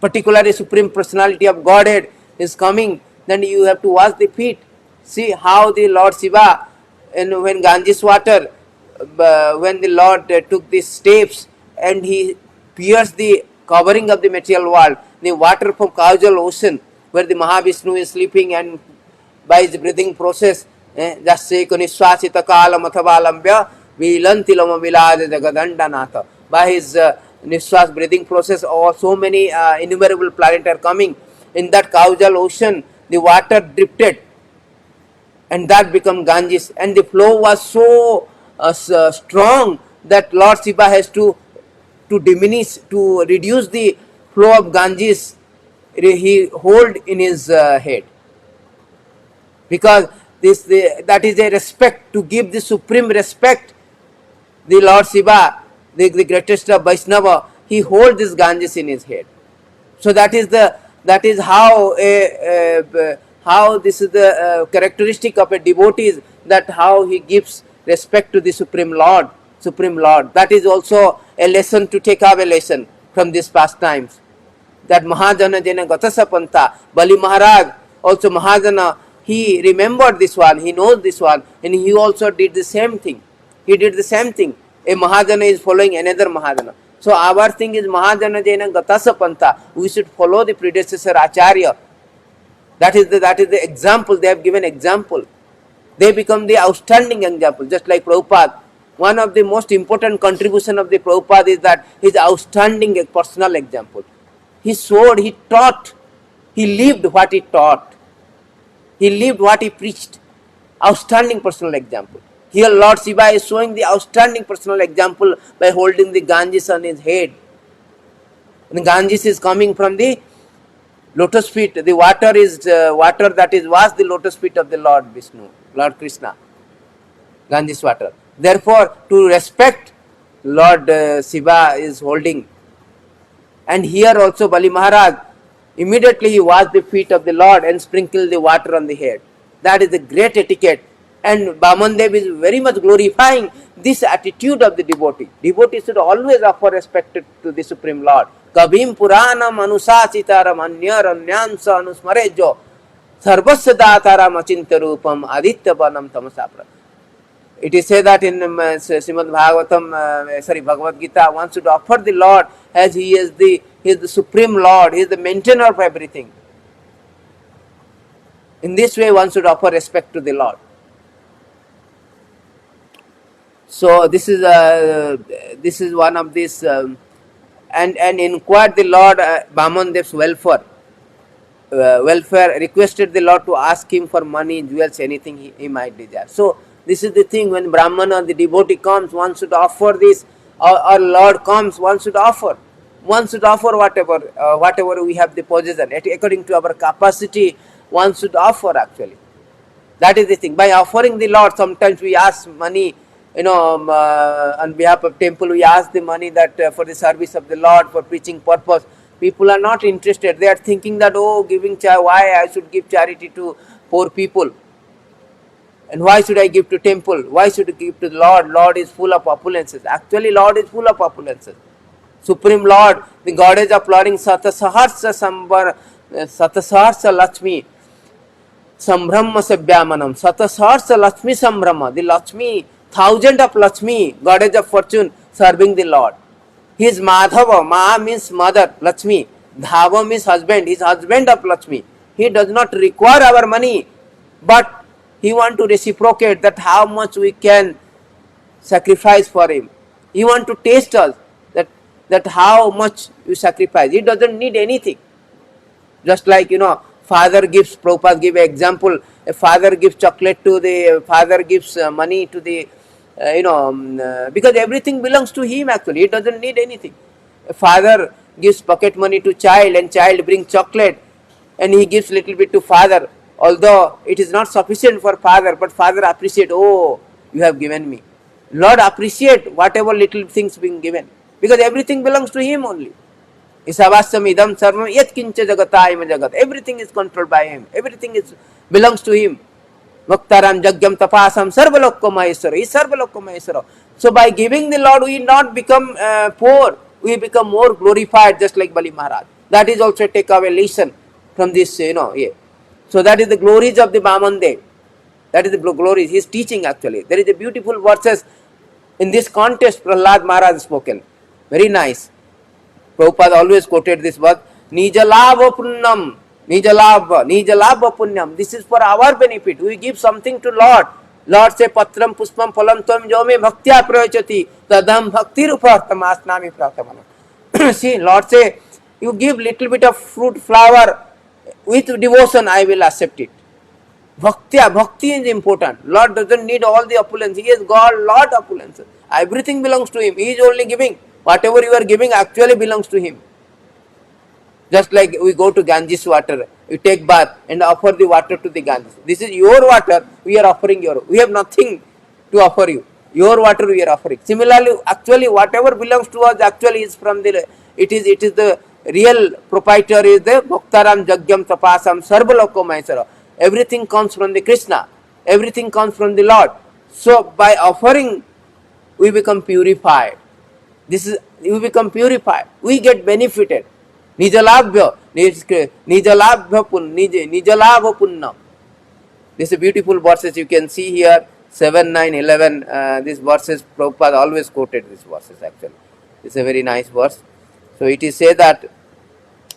Particularly Supreme Personality of Godhead, is coming, then you have to wash the feet. See how the Lord Shiva, and when Ganges water, when the Lord took these steps and he pierced the covering of the material world, the water from causal ocean, where the Mahavishnu is sleeping, and by his breathing process, Jasse Kunishwasita Kalam Athavalambya Vilantilama Vilad Jagadandanatha. By his Nishwas breathing process, so many innumerable planets are coming. In that causal ocean, the water drifted, and that become Ganges, and the flow was so strong that Lord Shiva has to diminish, to reduce the flow of Ganges. He hold in his head, because that is a respect, to give the supreme respect. The Lord Shiva, the greatest of Vaishnava, he holds this Ganges in his head. So that is how this is the characteristic of a devotee, that how he gives respect to the Supreme Lord. That is also a lesson to take away lesson from these pastimes. That Mahajana Jena Gatasa Panta, Bali Maharaj, also Mahajana, he remembered this one, he knows this one, and he also did the same thing. A Mahajana is following another Mahajana. So our thing is Mahajana Jena Gatasa Panta. We should follow the predecessor Acharya. That is the example. They have given example. They become the outstanding example. Just like Prabhupada. One of the most important contribution of the Prabhupada is that his outstanding personal example. He showed, he taught, he lived what he taught. He lived what he preached. Outstanding personal example. Here Lord Shiva is showing the outstanding personal example by holding the Ganges on his head. And the Ganges is coming from the lotus feet. The water is water that is washed the lotus feet of the Lord Vishnu, Lord Krishna. Ganges water. Therefore, to respect, Lord Shiva is holding. And here also Bali Maharaj, immediately he washed the feet of the Lord and sprinkled the water on the head. That is a great etiquette. And Bamandev is very much glorifying this attitude of the devotee. Devotee should always offer respect to the Supreme Lord. Kabim Puranam Anusachitaram Anyansa Anusmarejo Sarvasya Dataram Achintarupam Aditya Banam Tamasapra. It is said that in Srimad Bhagavatam, Bhagavad Gita, one should offer the Lord as he is the Supreme Lord, he is the maintainer of everything. In this way, one should offer respect to the Lord. So this is one of these, and inquired the Lord Bamandev's welfare, requested the Lord to ask him for money, jewels, anything he might desire. So this is the thing, when Brahmana, the devotee comes, one should offer this, or Lord comes, one should offer. One should offer whatever we have the possession. According to our capacity, one should offer actually. That is the thing. By offering the Lord, sometimes we ask money, on behalf of temple, we ask the money that for the service of the Lord, for preaching purpose. People are not interested. They are thinking that, giving why I should give charity to poor people? And why should I give to temple? Why should I give to the Lord? Lord is full of opulences. Actually, Lord is full of opulences. Supreme Lord, the goddess of Lording Satasaharsa Lakshmi Sambrahma Sabhyamanam. Satasaharsa Lakshmi Sambrahma. The Lakshmi, thousand of Lakshmi, goddess of fortune, serving the Lord. He is Madhava. Ma means mother, Lakshmi. Dhava means husband. He is husband of Lakshmi. He does not require our money, but he wants to reciprocate that how much we can sacrifice for him. He wants to taste us that how much you sacrifice. He doesn't need anything. Just like, father gives, Prabhupada give an example, a father gives chocolate to the, father gives money to the, because everything belongs to him actually. He doesn't need anything. A father gives pocket money to child, and child brings chocolate, and he gives little bit to father. Although it is not sufficient for father, but father appreciate, you have given me. Lord appreciate whatever little things being given, because everything belongs to him only. Isavasam idam sarvam yat kincha jagatayam jagat. Everything is controlled by him. Everything belongs to him. Bhaktaram jagyam tapasam sarvalokko maheswara. He is sarvalokko maheswara. So by giving the Lord, we not become poor. We become more glorified, just like Bali Maharaj. That is also a takeaway lesson from this, yeah. So that is the glories of the Vamandev. That is the glories. He is teaching actually. There is a beautiful verses in this context Prahlad Maharaj spoken. Very nice. Prabhupada always quoted this verse. Nijalabha punyam. Nijalabha punyam. This is for our benefit. We give something to Lord. Lord say patram puspam phalam tvam jome bhaktya prayachati tadam bhakti rupartam asnami pratamanam. See, Lord say, you give little bit of fruit, flower, with devotion I will accept it. Bhakti is important. Lord doesn't need all the opulence. He has got lot of opulence. Everything belongs to Him. He is only giving. Whatever you are giving actually belongs to Him. Just like we go to Ganges water, we take bath and offer the water to the Ganges. This is your water, we are offering your. We have nothing to offer you. Your water we are offering. Similarly, actually whatever belongs to us actually is from the, it is the real proprietor is the Bhaktaram Jagyam Tapasam Sarvaloko Mahisara. Everything comes from the Krishna. Everything comes from the Lord. So by offering, we become purified. We become purified. We get benefited. Nijalabhya punnam. This is a beautiful verses you can see here. 7, 9, 11. These verses, Prabhupada always quoted these verses actually. It's a very nice verse. So it is said that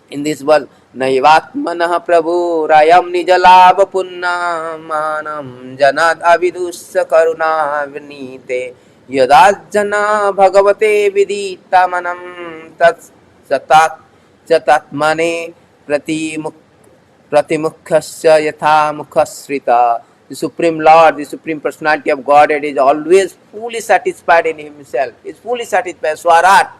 in this verse, Naivatmanah Prabhu Rayam Nijalabha Punnamanam Janad Avidusya Karuna Vinite Yadajana Bhagavate Viditamanam Tat Satat Chatatmane Pratimukhasya Yatha Mukhasrita. The Supreme Lord, the Supreme Personality of Godhead is always fully satisfied in Himself. He is fully satisfied. Swarat.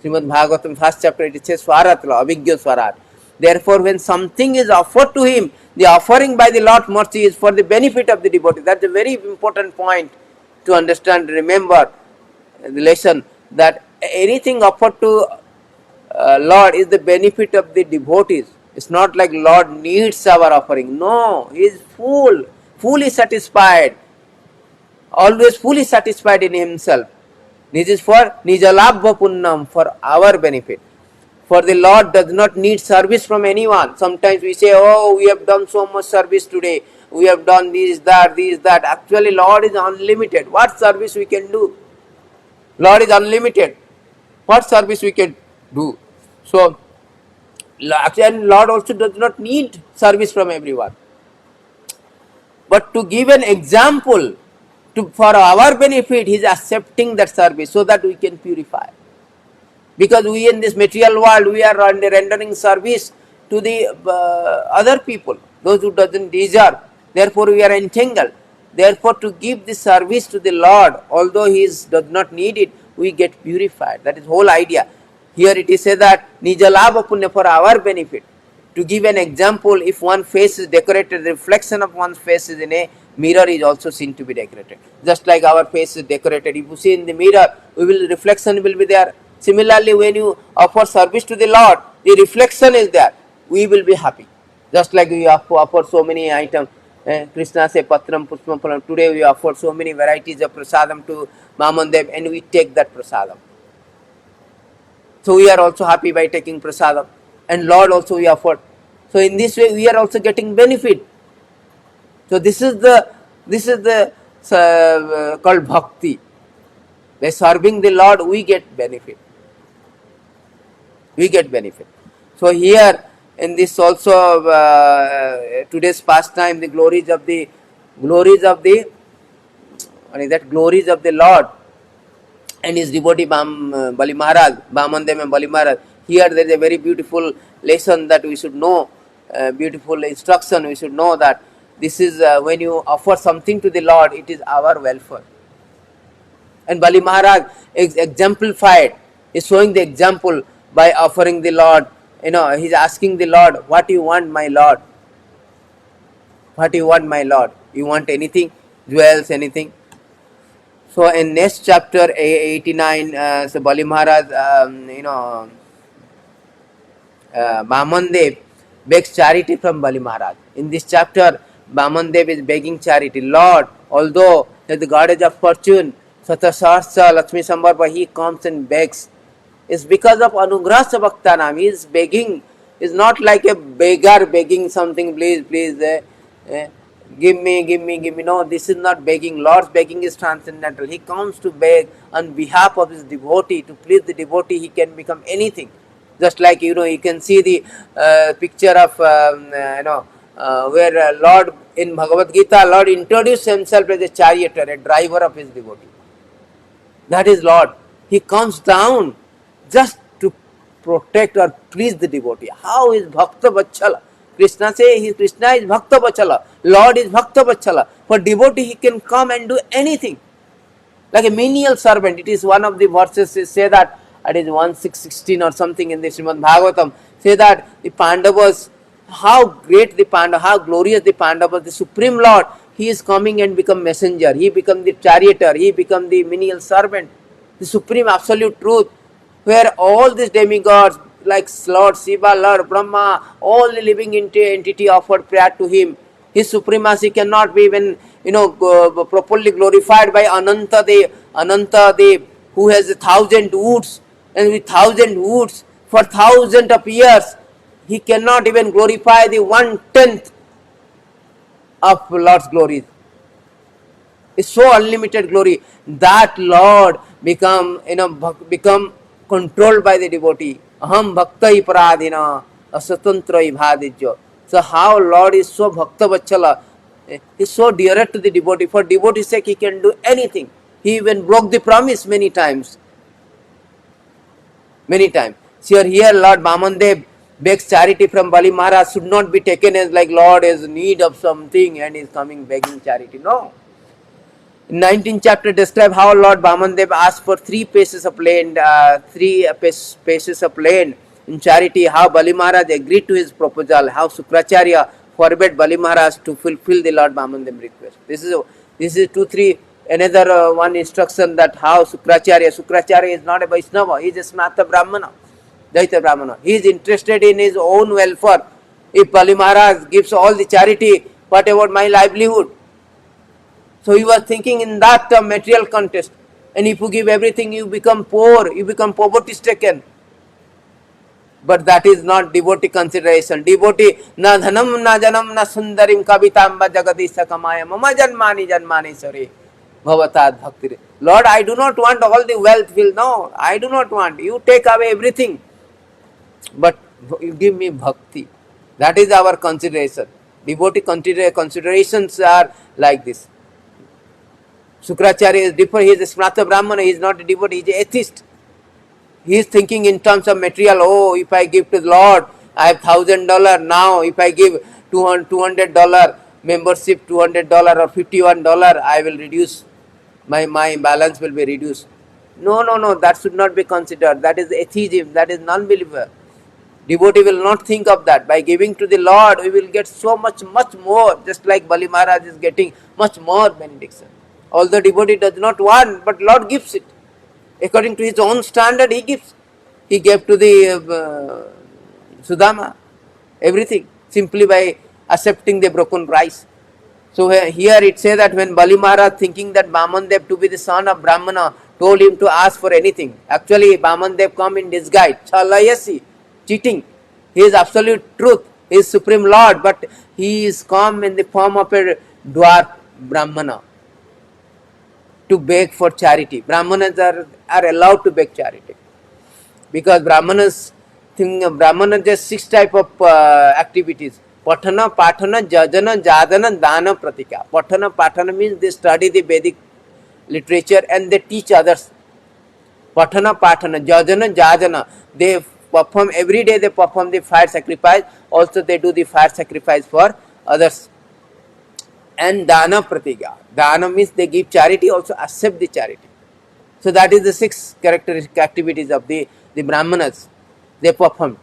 Srimad Bhagavatam, first chapter, it says Swarat, Abhigya Swarat. Therefore, when something is offered to Him, the offering by the Lord's mercy is for the benefit of the devotee. That's a very important point to understand. Remember the lesson that anything offered to Lord is the benefit of the devotees. It's not like Lord needs our offering. No, He is fully satisfied. Always fully satisfied in Himself. This is for Nijalabha Punnam, for our benefit. For the Lord does not need service from anyone. Sometimes we say, oh, we have done so much service today. We have done this, that. Actually, Lord is unlimited. What service we can do? Lord is unlimited. What service we can do? So, actually, Lord also does not need service from everyone. But to give an example, for our benefit, He is accepting that service so that we can purify. Because we in this material world, we are rendering service to the other people, those who doesn't deserve. Therefore, we are entangled. Therefore, to give this service to the Lord, although He does not need it, we get purified. That is the whole idea. Here it is said that Nijalabha Punya, for our benefit. To give an example, if one face is decorated, the reflection of one's face is in a mirror is also seen to be decorated. Just like our face is decorated. If you see in the mirror, reflection will be there. Similarly, when you offer service to the Lord, the reflection is there. We will be happy. Just like we offer so many items. Krishna say Patram Puspam Phalam. Today we offer so many varieties of prasadam to Vamandev and we take that prasadam. So we are also happy by taking prasadam. And Lord also we offered. So in this way we are also getting benefit. So this is the called bhakti. By serving the Lord we get benefit. We get benefit. So here in this also today's pastime, the glories of the glories of the Lord and His devotee Bali Maharaj, Vamandev and Bali Maharaj. Here there is a very beautiful lesson that we should know, beautiful instruction we should know that this is when you offer something to the Lord, it is our welfare. And Bali Maharaj exemplified, is showing the example by offering the Lord. He's asking the Lord, what do you want, my Lord? What do you want, my Lord? You want anything? Jewels, anything? So in next chapter 89, so Bali Maharaj, Vamandev begs charity from Bali Maharaj. In this chapter, Vamandev is begging charity. Lord, although the goddess of fortune, Satasarsa, Lakshmi Sambharva, he comes and begs. It's because of Anugrasa Bhaktanam. He is begging Is not like a beggar begging something, please, please, give me, give me, give me. No, this is not begging. Lord's begging is transcendental. He comes to beg on behalf of his devotee. To please the devotee, he can become anything. Just like, you can see the picture of, where Lord, in Bhagavad Gita, Lord introduced himself as a charioteer, a driver of his devotee. That is Lord. He comes down just to protect or please the devotee. How is Bhakta Vachala? Krishna says Krishna is Bhakta Vachala. Lord is Bhakta Vachala. For devotee, he can come and do anything. Like a menial servant. It is one of the verses say that, it is 1616 or something in the Srimad Bhagavatam, say that the Pandavas, how great the Pandavas, how glorious the Pandavas, the Supreme Lord, he is coming and become messenger, he become the charioteer, he become the menial servant, the Supreme Absolute Truth, where all these demigods like Lord Shiva, Lord Brahma, all the living entity offered prayer to him. His supremacy cannot be even properly glorified by Anantadev, who has 1,000 woods, and with 1,000 woods for thousands of years, he cannot even glorify the 1/10 of Lord's glory. It's so unlimited glory that Lord become controlled by the devotee. Aham bhaktai paradhina asatantrai bhadijyo. So how Lord is so bhakta vachala, is so dear to the devotee. For devotee's sake, he can do anything. He even broke the promise many times. Many times. So here Lord Vamandev begs charity from Bali Maharaj, should not be taken as like Lord has need of something and is coming begging charity. No. In 19th chapter describe how Lord Vamandev asked for 3 paces of land, paces of land in charity, how Bali Maharaj agreed to his proposal, how Sukracharya forbade Bali Maharaj to fulfill the Lord Vamandev request. This is 2-3 another one instruction that how Sukracharya is not a Vaishnava, he is a Smata Brahmana, Daita Brahmana. He is interested in his own welfare. If Bali Maharaj gives all the charity, what about my livelihood? So he was thinking in that material context. And if you give everything, you become poor, you become poverty stricken. But that is not devotee consideration. Devotee, na dhanam, na janam, na sundarim kavitamba jagadisa kamaya mama janmani sari bhavatad bhakti. Lord, I do not want all the wealth. No, I do not want. You take away everything. But you give me bhakti. That is our consideration. Devotee considerations are like this. Sukracharya is different. He is a Smrata Brahmana. He is not a devotee. He is an atheist. He is thinking in terms of material. Oh, if I give to the Lord, I have $1,000 now. If I give $200 membership, $200 or $51, I will reduce my balance will be reduced. No. That should not be considered. That is atheism. That is non-believer. Devotee will not think of that. By giving to the Lord, we will get so much more. Just like Bali Maharaj is getting much more benediction. Although devotee does not want, but Lord gives it. According to his own standard, he gives. He gave to the Sudama everything simply by accepting the broken rice. So here it says that when Bali Maharaj thinking that Vamandev to be the son of Brahmana told him to ask for anything. Actually Vamandev come in disguise, chalayasi, cheating. He is absolute truth. He is Supreme Lord, but he is come in the form of a dwarf Brahmana to beg for charity. Brahmanas are allowed to beg charity. Because Brahmanas just 6 type of activities. Patana, Patana, Jajana, Jadana, Dana, Pratika. Patana, Patana means they study the Vedic literature and they teach others. Patana, Patana, Jajana, Jajana. They perform every day, they perform the fire sacrifice. Also they do the fire sacrifice for others. And Dana, Pratika. Dana means they give charity, also accept the charity. So that is the 6 characteristic activities of the Brahmanas. They perform.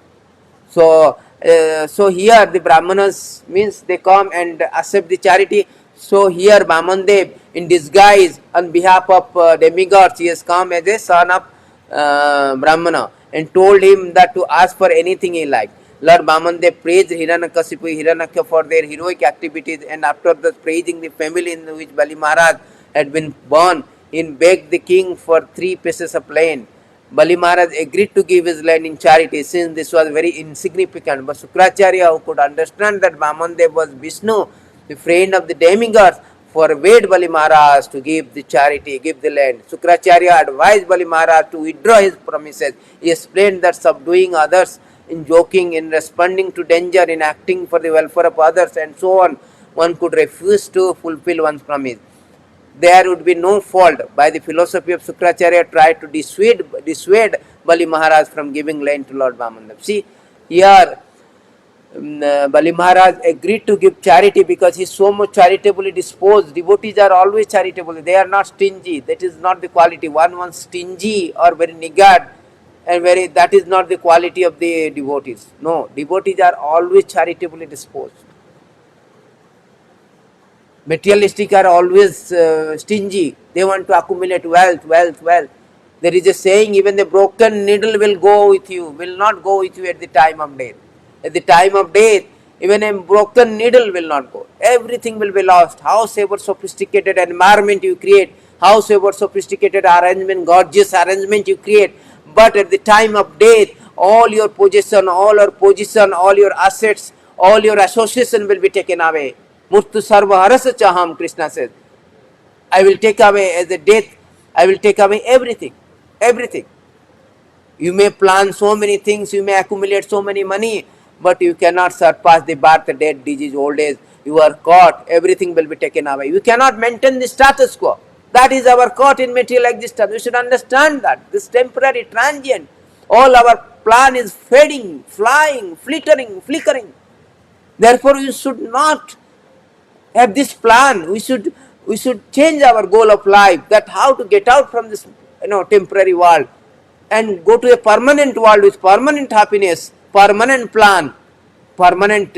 So here the Brahmanas means they come and accept the charity. So here Vamandev in disguise on behalf of demigods, he has come as a son of Brahmana and told him that to ask for anything he liked. Lord Vamandev praised Hiranyakasipu, Hiranyaka for their heroic activities, and after the praising the family in which Bali Maharaj had been born, he begged the king for 3 pieces of land. Bali Maharaj agreed to give his land in charity since this was very insignificant. But Sukracharya, who could understand that Vamandev was Vishnu, the friend of the demigods, forbade Bali Maharaj to give the charity, give the land. Sukracharya advised Bali Maharaj to withdraw his promises. He explained that subduing others in joking, in responding to danger, in acting for the welfare of others, and so on, one could refuse to fulfill one's promise. There would be no fault. By the philosophy of Sukracharya, tried to dissuade Bali Maharaj from giving land to Lord Vamandev. See, here Bali Maharaj agreed to give charity because he is so much charitably disposed. Devotees are always charitable. They are not stingy. That is not the quality. One stingy or very niggard and that is not the quality of the devotees. No, devotees are always charitably disposed. Materialistic are always stingy. They want to accumulate wealth. There is a saying, even the broken needle will go with you, will not go with you at the time of death. At the time of death, even a broken needle will not go. Everything will be lost. Howsoever sophisticated environment you create, howsoever sophisticated arrangement, gorgeous arrangement you create, but at the time of death, all your possession, all your assets, all your association will be taken away. Murtu sarva harasa chaham, Krishna says. I will take away as a death, I will take away everything. Everything. You may plan so many things, you may accumulate so many money, but you cannot surpass the birth, death, disease, old age. You are caught, everything will be taken away. You cannot maintain the status quo. That is our caught in material existence. We should understand that. This temporary, transient. All our plan is fading, flying, flickering. Therefore, you should not have this plan. We should change our goal of life, that how to get out from this temporary world and go to a permanent world with permanent happiness, permanent plan, permanent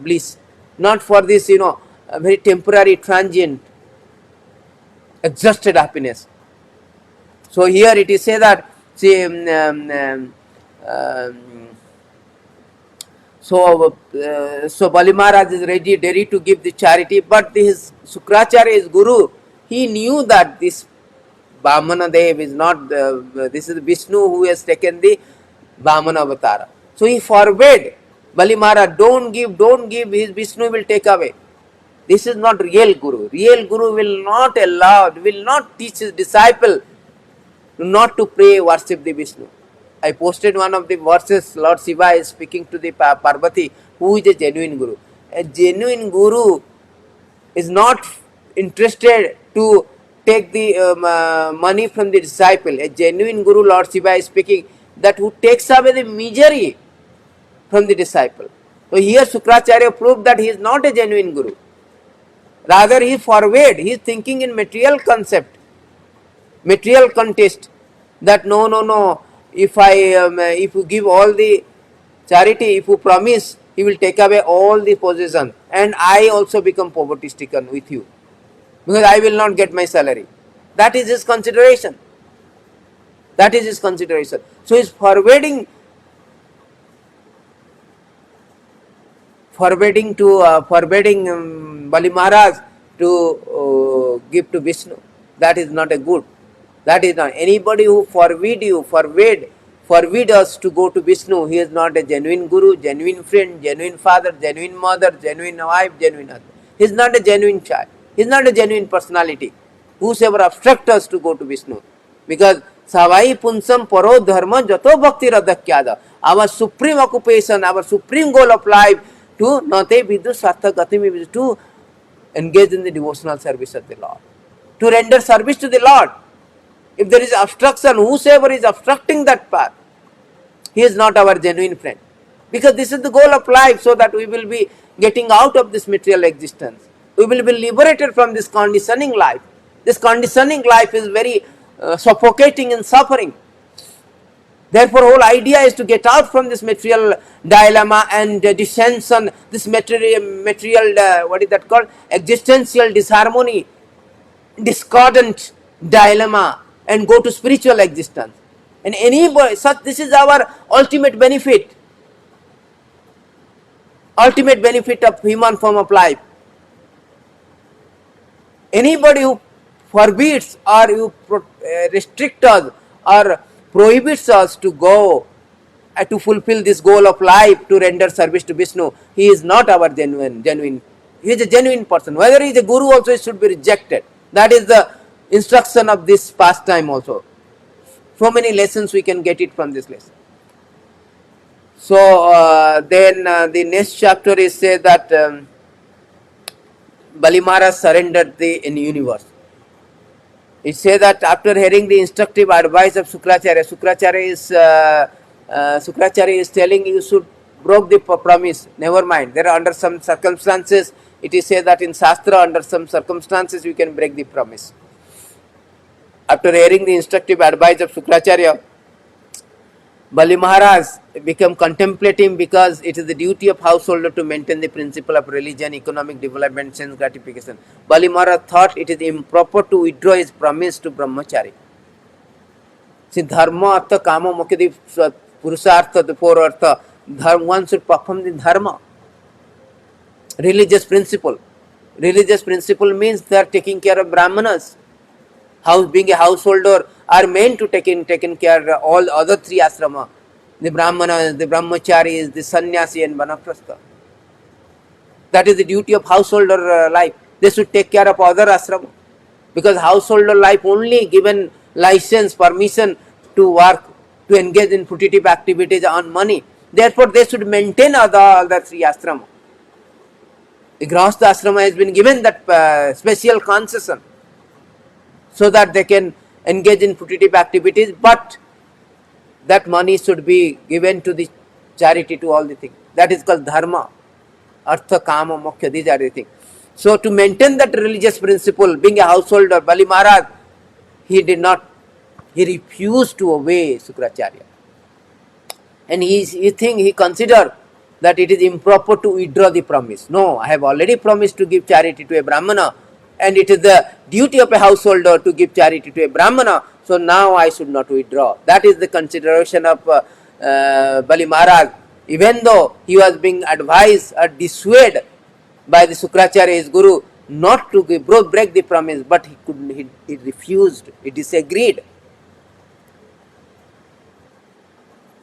bliss, not for this very temporary, transient, exhausted happiness. So here it is said that so Bali Maharaj is ready to give the charity, but his Sukracharya, his guru, he knew that this Vamana Dev is not, this is Vishnu who has taken the Vamana Avatara. So he forbade Bali Maharaj, don't give, his Vishnu will take away. This is not real guru. Real guru will not allow, will not teach his disciple not to pray, worship the Vishnu. I posted one of the verses, Lord Shiva is speaking to the Parvati, who is a genuine guru. A genuine guru is not interested to take the money from the disciple. A genuine guru, Lord Shiva is speaking, that who takes away the misery from the disciple. So here Sukracharya proved that he is not a genuine guru. Rather he forbade, he is thinking in material concept, material context, that no, if you give all the charity, if you promise, he will take away all the possession, and I also become poverty stricken with you, because I will not get my salary. That is his consideration. That is his consideration. So he is forbidding Bali Maharaj to give to Vishnu. That is not a good. That is not. Anybody who forbid us to go to Vishnu, he is not a genuine guru, genuine friend, genuine father, genuine mother, genuine wife, genuine husband. He is not a genuine child. He is not a genuine personality. Whosoever obstructs us to go to Vishnu. Because Savai Punsam Paro Dharma Jato Bhakti Radhakyada. Our supreme occupation, our supreme goal of life, to Nate Vidu Sartha Gatimi, to engage in the devotional service of the Lord. To render service to the Lord. If there is obstruction, whosoever is obstructing that path, he is not our genuine friend. Because this is the goal of life, so that we will be getting out of this material existence. We will be liberated from this conditioning life. This conditioning life is very suffocating and suffering. Therefore, whole idea is to get out from this material dilemma and dissension, this material what is that called? Existential disharmony, discordant dilemma, and go to spiritual existence. And this is our ultimate benefit of human form of life. Anybody who forbids or you restrict us or prohibits us to go to fulfill this goal of life, to render service to Vishnu, he is not our genuine. He is a genuine person. Whether he is a guru also, he should be rejected. That is the instruction of this pastime also. So many lessons we can get it from this lesson. So then the next chapter is said that Bali Maharaj surrendered the universe. It says that after hearing the instructive advice of Sukracharya, Sukracharya is telling you should broke the promise. Never mind. There are under some circumstances. It is said that in Shastra, under some circumstances, you can break the promise. After hearing the instructive advice of Sukracharya, Bali Maharaj became contemplative because it is the duty of householder to maintain the principle of religion, economic development, sense gratification. Bali Maharaj thought it is improper to withdraw his promise to Brahmachari. See, dharma, artha, kama, moksha, the purusartha, the four artha, one should perform the dharma. Religious principle. Religious principle means they are taking care of Brahmanas. Being a householder are meant to taken care of all other three asrama, the Brahmanas, the Brahmacharis, the Sannyasi and Vanaprastha. That is the duty of householder life. They should take care of other asrama, because householder life only given license, permission to work, to engage in fruitive activities, earn money. Therefore, they should maintain all the three asrama. The Grahastha asrama has been given that special concession, so that they can engage in fruitive activities, but that money should be given to the charity, to all the things. That is called dharma, artha, kama, moksha, these are the things. So to maintain that religious principle, being a householder, Bali Maharaj, he refused to obey Sukracharya. And he considered that it is improper to withdraw the promise. No, I have already promised to give charity to a Brahmana, and it is the duty of a householder to give charity to a Brahmana, so now I should not withdraw. That is the consideration of Bali Maharaj. Even though he was being advised or dissuaded by the Sukracharya, his guru, not to break the promise, but he refused, he disagreed.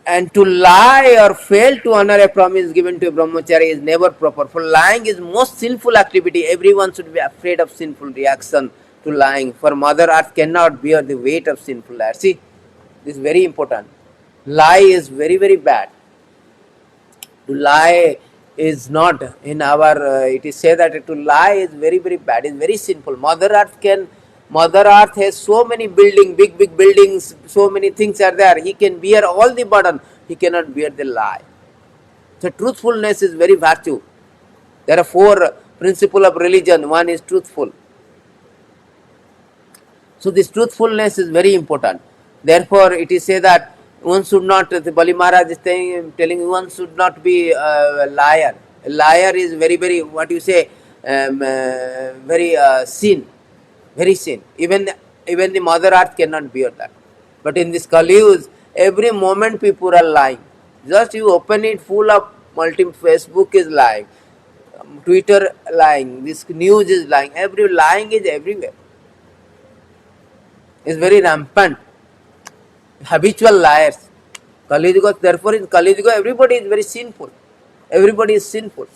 And to lie or fail to honor a promise given to a brahmachari is never proper. For lying is most sinful activity. Everyone should be afraid of sinful reaction to lying. For Mother Earth cannot bear the weight of sinful lies. See, this is very important. Lie is very, very bad. To lie is not in our, it is said that to lie is very, very bad. It is very sinful. Mother Earth has so many buildings, big buildings, so many things are there. He can bear all the burden. He cannot bear the lie. So truthfulness is very virtue. There are four principles of religion. One is truthful. So this truthfulness is very important. Therefore, it is said that one should not, the Bali Maharaj is telling one should not be a liar. A liar is very, very, what you say, very sin. Very sin. Even the Mother Earth cannot bear that. But in this Kali Yuga, every moment people are lying. Just you open it, full of Facebook is lying, Twitter lying, this news is lying. Lying is everywhere. It's very rampant. Habitual liars. Kali Yuga, therefore in Kali Yuga, everybody is very sinful. Everybody is sinful.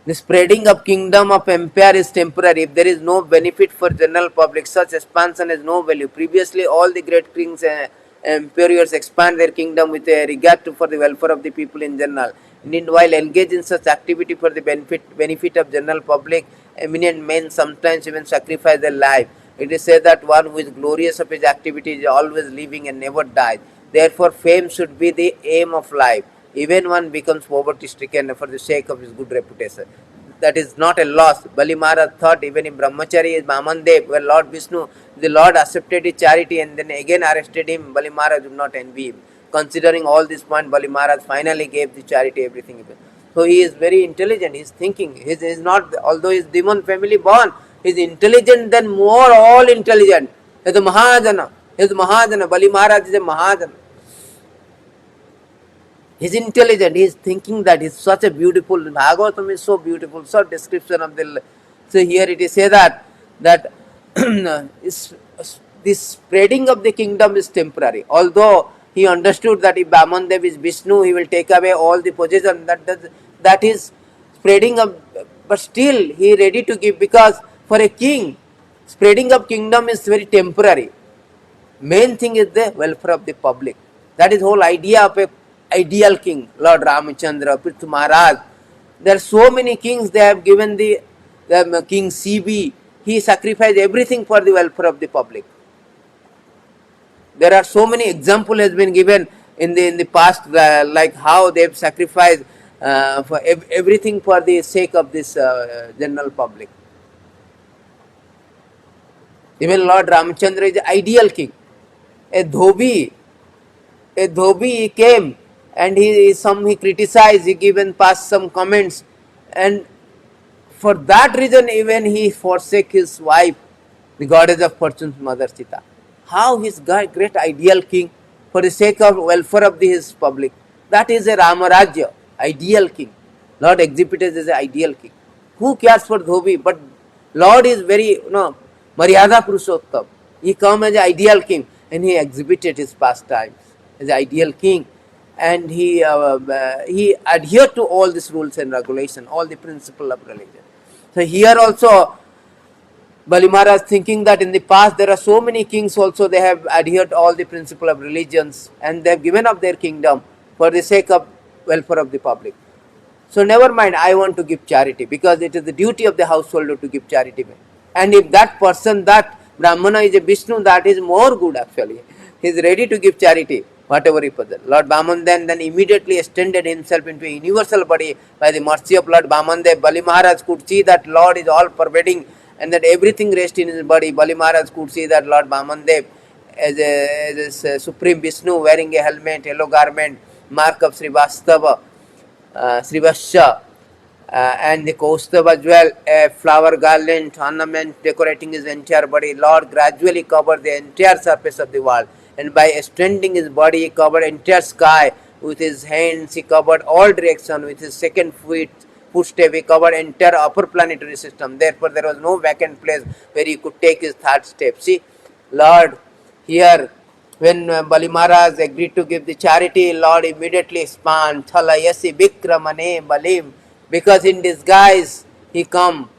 The spreading of kingdom of empire is temporary. If there is no benefit for general public, such expansion has no value. Previously, all the great kings and emperors expand their kingdom with a regard for the welfare of the people in general. Indeed, while engaged in such activity for the benefit of general public, eminent men sometimes even sacrifice their life. It is said that one who is glorious of his activity is always living and never dies. Therefore, fame should be the aim of life. Even one becomes poverty-stricken for the sake of his good reputation. That is not a loss. Bali Maharaj thought even in Brahmachari, Mamandev, where Lord Vishnu, the Lord accepted his charity and then again arrested him, Bali Maharaj would not envy him. Considering all this point, Bali Maharaj finally gave the charity everything. So he is very intelligent. He is thinking. He is not, although he is demon family born, he is intelligent than more all intelligent. He is a Mahajana. He is a Mahajana. Bali Maharaj is a Mahajana. He is intelligent, he is thinking that he is such a beautiful, Bhagavatam is so beautiful, so description of the, so here it is say that this spreading of the kingdom is temporary. Although he understood that if Vamandev is Vishnu, he will take away all the possession. That is spreading of, but still he ready to give, because for a king, spreading of kingdom is very temporary. Main thing is the welfare of the public. That is whole idea of a ideal king. Lord Ramachandra, Prithu Maharaj. There are so many kings. They have given the King CB. He sacrificed everything for the welfare of the public. There are so many examples has been given in the past, like how they have sacrificed for everything for the sake of this general public. Even Lord Ramachandra is the ideal king. A dhobi he came and he criticized, he given past some comments, and for that reason even he forsake his wife, the goddess of fortune's mother Sita. How his great ideal king for the sake of welfare of his public. That is a Ramarajya, ideal king. Lord exhibited as an ideal king. Who cares for dhobi? But Lord is very, Maryada Purushottam. He come as an ideal king and he exhibited his pastimes as an ideal king, and he adhered to all these rules and regulations, all the principle of religion. So here also Bali Maharaj thinking that in the past there are so many kings also, they have adhered to all the principle of religions and they have given up their kingdom for the sake of welfare of the public. So never mind, I want to give charity, because it is the duty of the householder to give charity. And if that person, that Brahmana is a Vishnu, that is more good actually. He is ready to give charity, whatever he possesses. Lord Vaman then immediately extended himself into a universal body by the mercy of Lord Vamandev. Bali Maharaj could see that Lord is all pervading and that everything rests in his body. Bali Maharaj could see that Lord Vamandev as a supreme Vishnu wearing a helmet, yellow garment, mark of Srivastava, Srivasya, and the Kaustava jewel, a flower garland, ornament decorating his entire body. Lord gradually covered the entire surface of the world, and by extending his body, he covered entire sky. With his hands, he covered all direction. With his second footstep, he covered entire upper planetary system. Therefore, there was no vacant place where he could take his third step. See, Lord, here, when Bali Maharaj agreed to give the charity, Lord immediately expanded, Thalayasi Vikramane Balim, because in disguise he come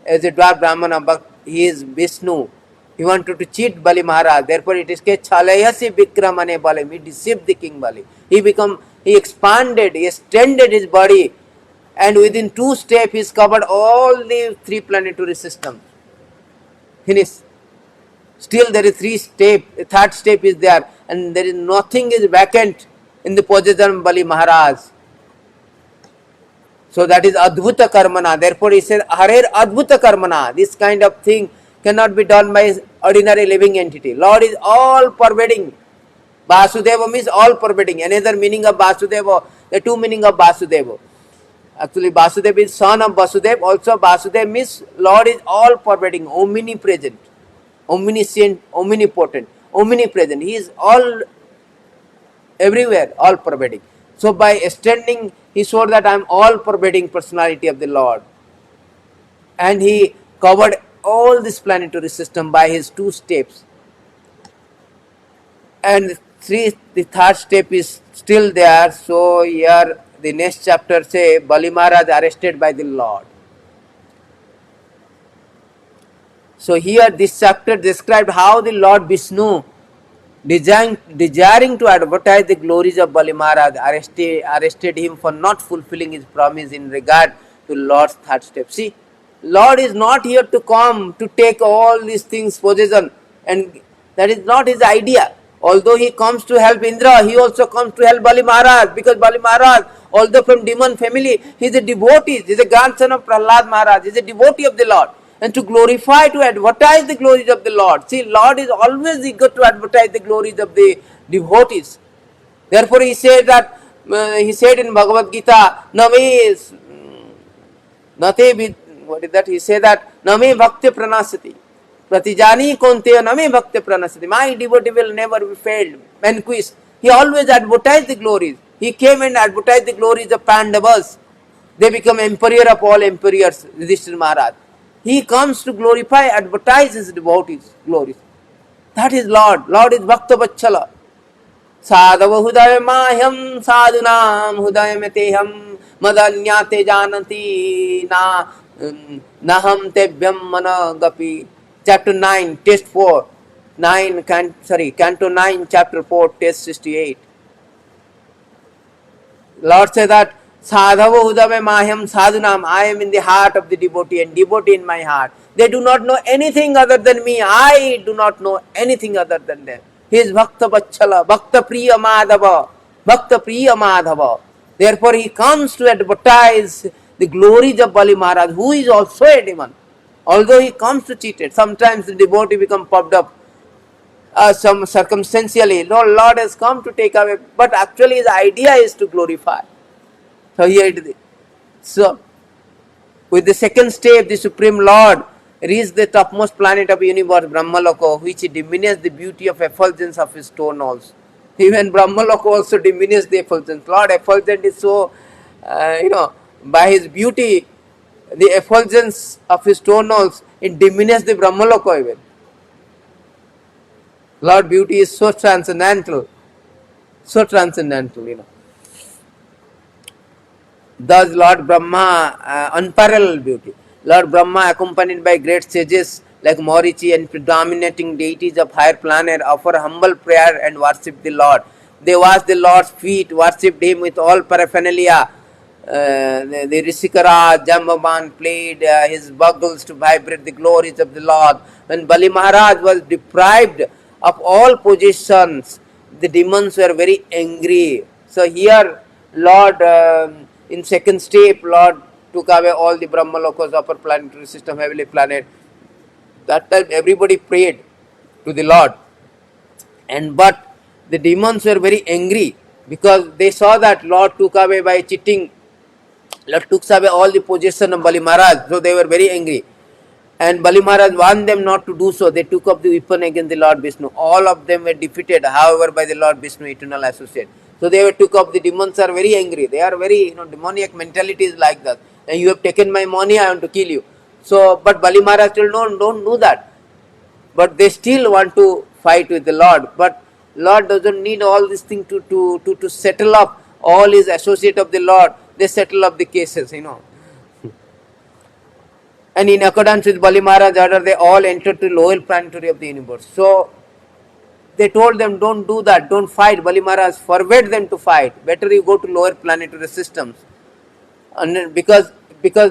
as a dwarf Brahmana, but he is Vishnu. He wanted to cheat Bali Maharaj. Therefore, it is called Chalayasi Vikramane Balim. He deceived the king Bali. He expanded, he extended his body, and within 2 steps he covered all the 3 planetary systems. Finished. Still there is 3 steps, the 3rd step is there, and there is nothing is vacant in the possession of Bali Maharaj. So that is Adbhuta Karmana. Therefore he said, Harer Adbhuta Karmana. This kind of thing cannot be done by ordinary living entity. Lord is all pervading. Vasudeva means all pervading. Another meaning of Vasudeva, the 2 meaning of Vasudeva. Actually Vasudeva is son of Vasudeva. Also Vasudeva means Lord is all pervading, omnipresent, omniscient, omnipotent, omnipresent. He is all everywhere, all pervading. So by extending, he showed that I am all pervading personality of the Lord. And he covered all this planetary system by his 2 steps. And the 3rd step is still there. So here the next chapter say Bali Maharaj arrested by the Lord. So here this chapter described how the Lord Vishnu, desiring to advertise the glories of Bali Maharaj, arrested him for not fulfilling his promise in regard to Lord's 3rd step. See, Lord is not here to come to take all these things possession, and that is not his idea. Although he comes to help Indra, he also comes to help Bali Maharaj, because Bali Maharaj, although from demon family, he is a devotee, he is a grandson of Prahlad Maharaj, he is a devotee of the Lord. And to glorify, to advertise the glories of the Lord. See, Lord is always eager to advertise the glories of the devotees. Therefore he said that, he said in Bhagavad Gita, what is that? He said that, Name Bhakti Pranasati. Pratijani Konteya Name Bhakti Pranasati. My devotee will never be failed, vanquished. He always advertised the glories. He came and advertised the glories of Pandavas. They become emperor of all emperors, Yudhishthira Maharaj. He comes to glorify, advertise his devotees' glories. That is Lord. Lord is Bhakta Vachala. Sadhava hudaya mahyam sadhunam hudaya meteham madanyate janati na naham tevyam managapi. Chapter 9, test 4. Canto 9, chapter 4, test 68. Lord said that Sadhava Hudave Mahyam Sadhunam, I am in the heart of the devotee and devotee in my heart. They do not know anything other than me. I do not know anything other than them. He is Bhakta Vachala, Bhakta Priya Madhava, Bhakta Priya Madhava. Therefore he comes to advertise the glories of Bali Maharaj, who is also a demon. Although he comes to cheat it, sometimes the devotee become puffed up some circumstantially. No, Lord has come to take away, but actually his idea is to glorify. So here it is. So with the second step, the Supreme Lord reached the topmost planet of universe, Brahmaloko, which diminished the beauty of effulgence of his stone also. Even Brahmaloko also diminished the effulgence. Lord effulgent is so, by his beauty, the effulgence of his stone also, it diminished the Brahmaloko even. Lord beauty is so transcendental, Thus Lord Brahma, unparalleled beauty. Lord Brahma, accompanied by great sages like Marichi and predominating deities of higher planet, offer humble prayer and worship the Lord. They washed the Lord's feet, worshipped him with all paraphernalia. The Rishikara, Jambavan played his bugles to vibrate the glories of the Lord. When Bali Maharaj was deprived of all possessions, the demons were very angry. So here, Lord, in second step, Lord took away all the Brahmalokas, upper planetary system, heavenly planet. That time everybody prayed to the Lord. But the demons were very angry because they saw that Lord took away by cheating. Lord took away all the possession of Bali Maharaj. So they were very angry. And Bali Maharaj warned them not to do so. They took up the weapon against the Lord Vishnu. All of them were defeated, however, by the Lord Vishnu, eternal associate. So they took up, the demons are very angry. They are very, demoniac mentality is like that. And you have taken my money, I want to kill you. So, but Bali Maharaj still, no, don't do that. But they still want to fight with the Lord. But Lord doesn't need all this thing to settle up all his associate of the Lord. They settle up the cases, And in accordance with Bali Maharaj order, they all entered to lower planetary of the universe. So they told them, don't do that, don't fight. Bali Maharaj forbade them to fight. Better you go to lower planetary systems. And because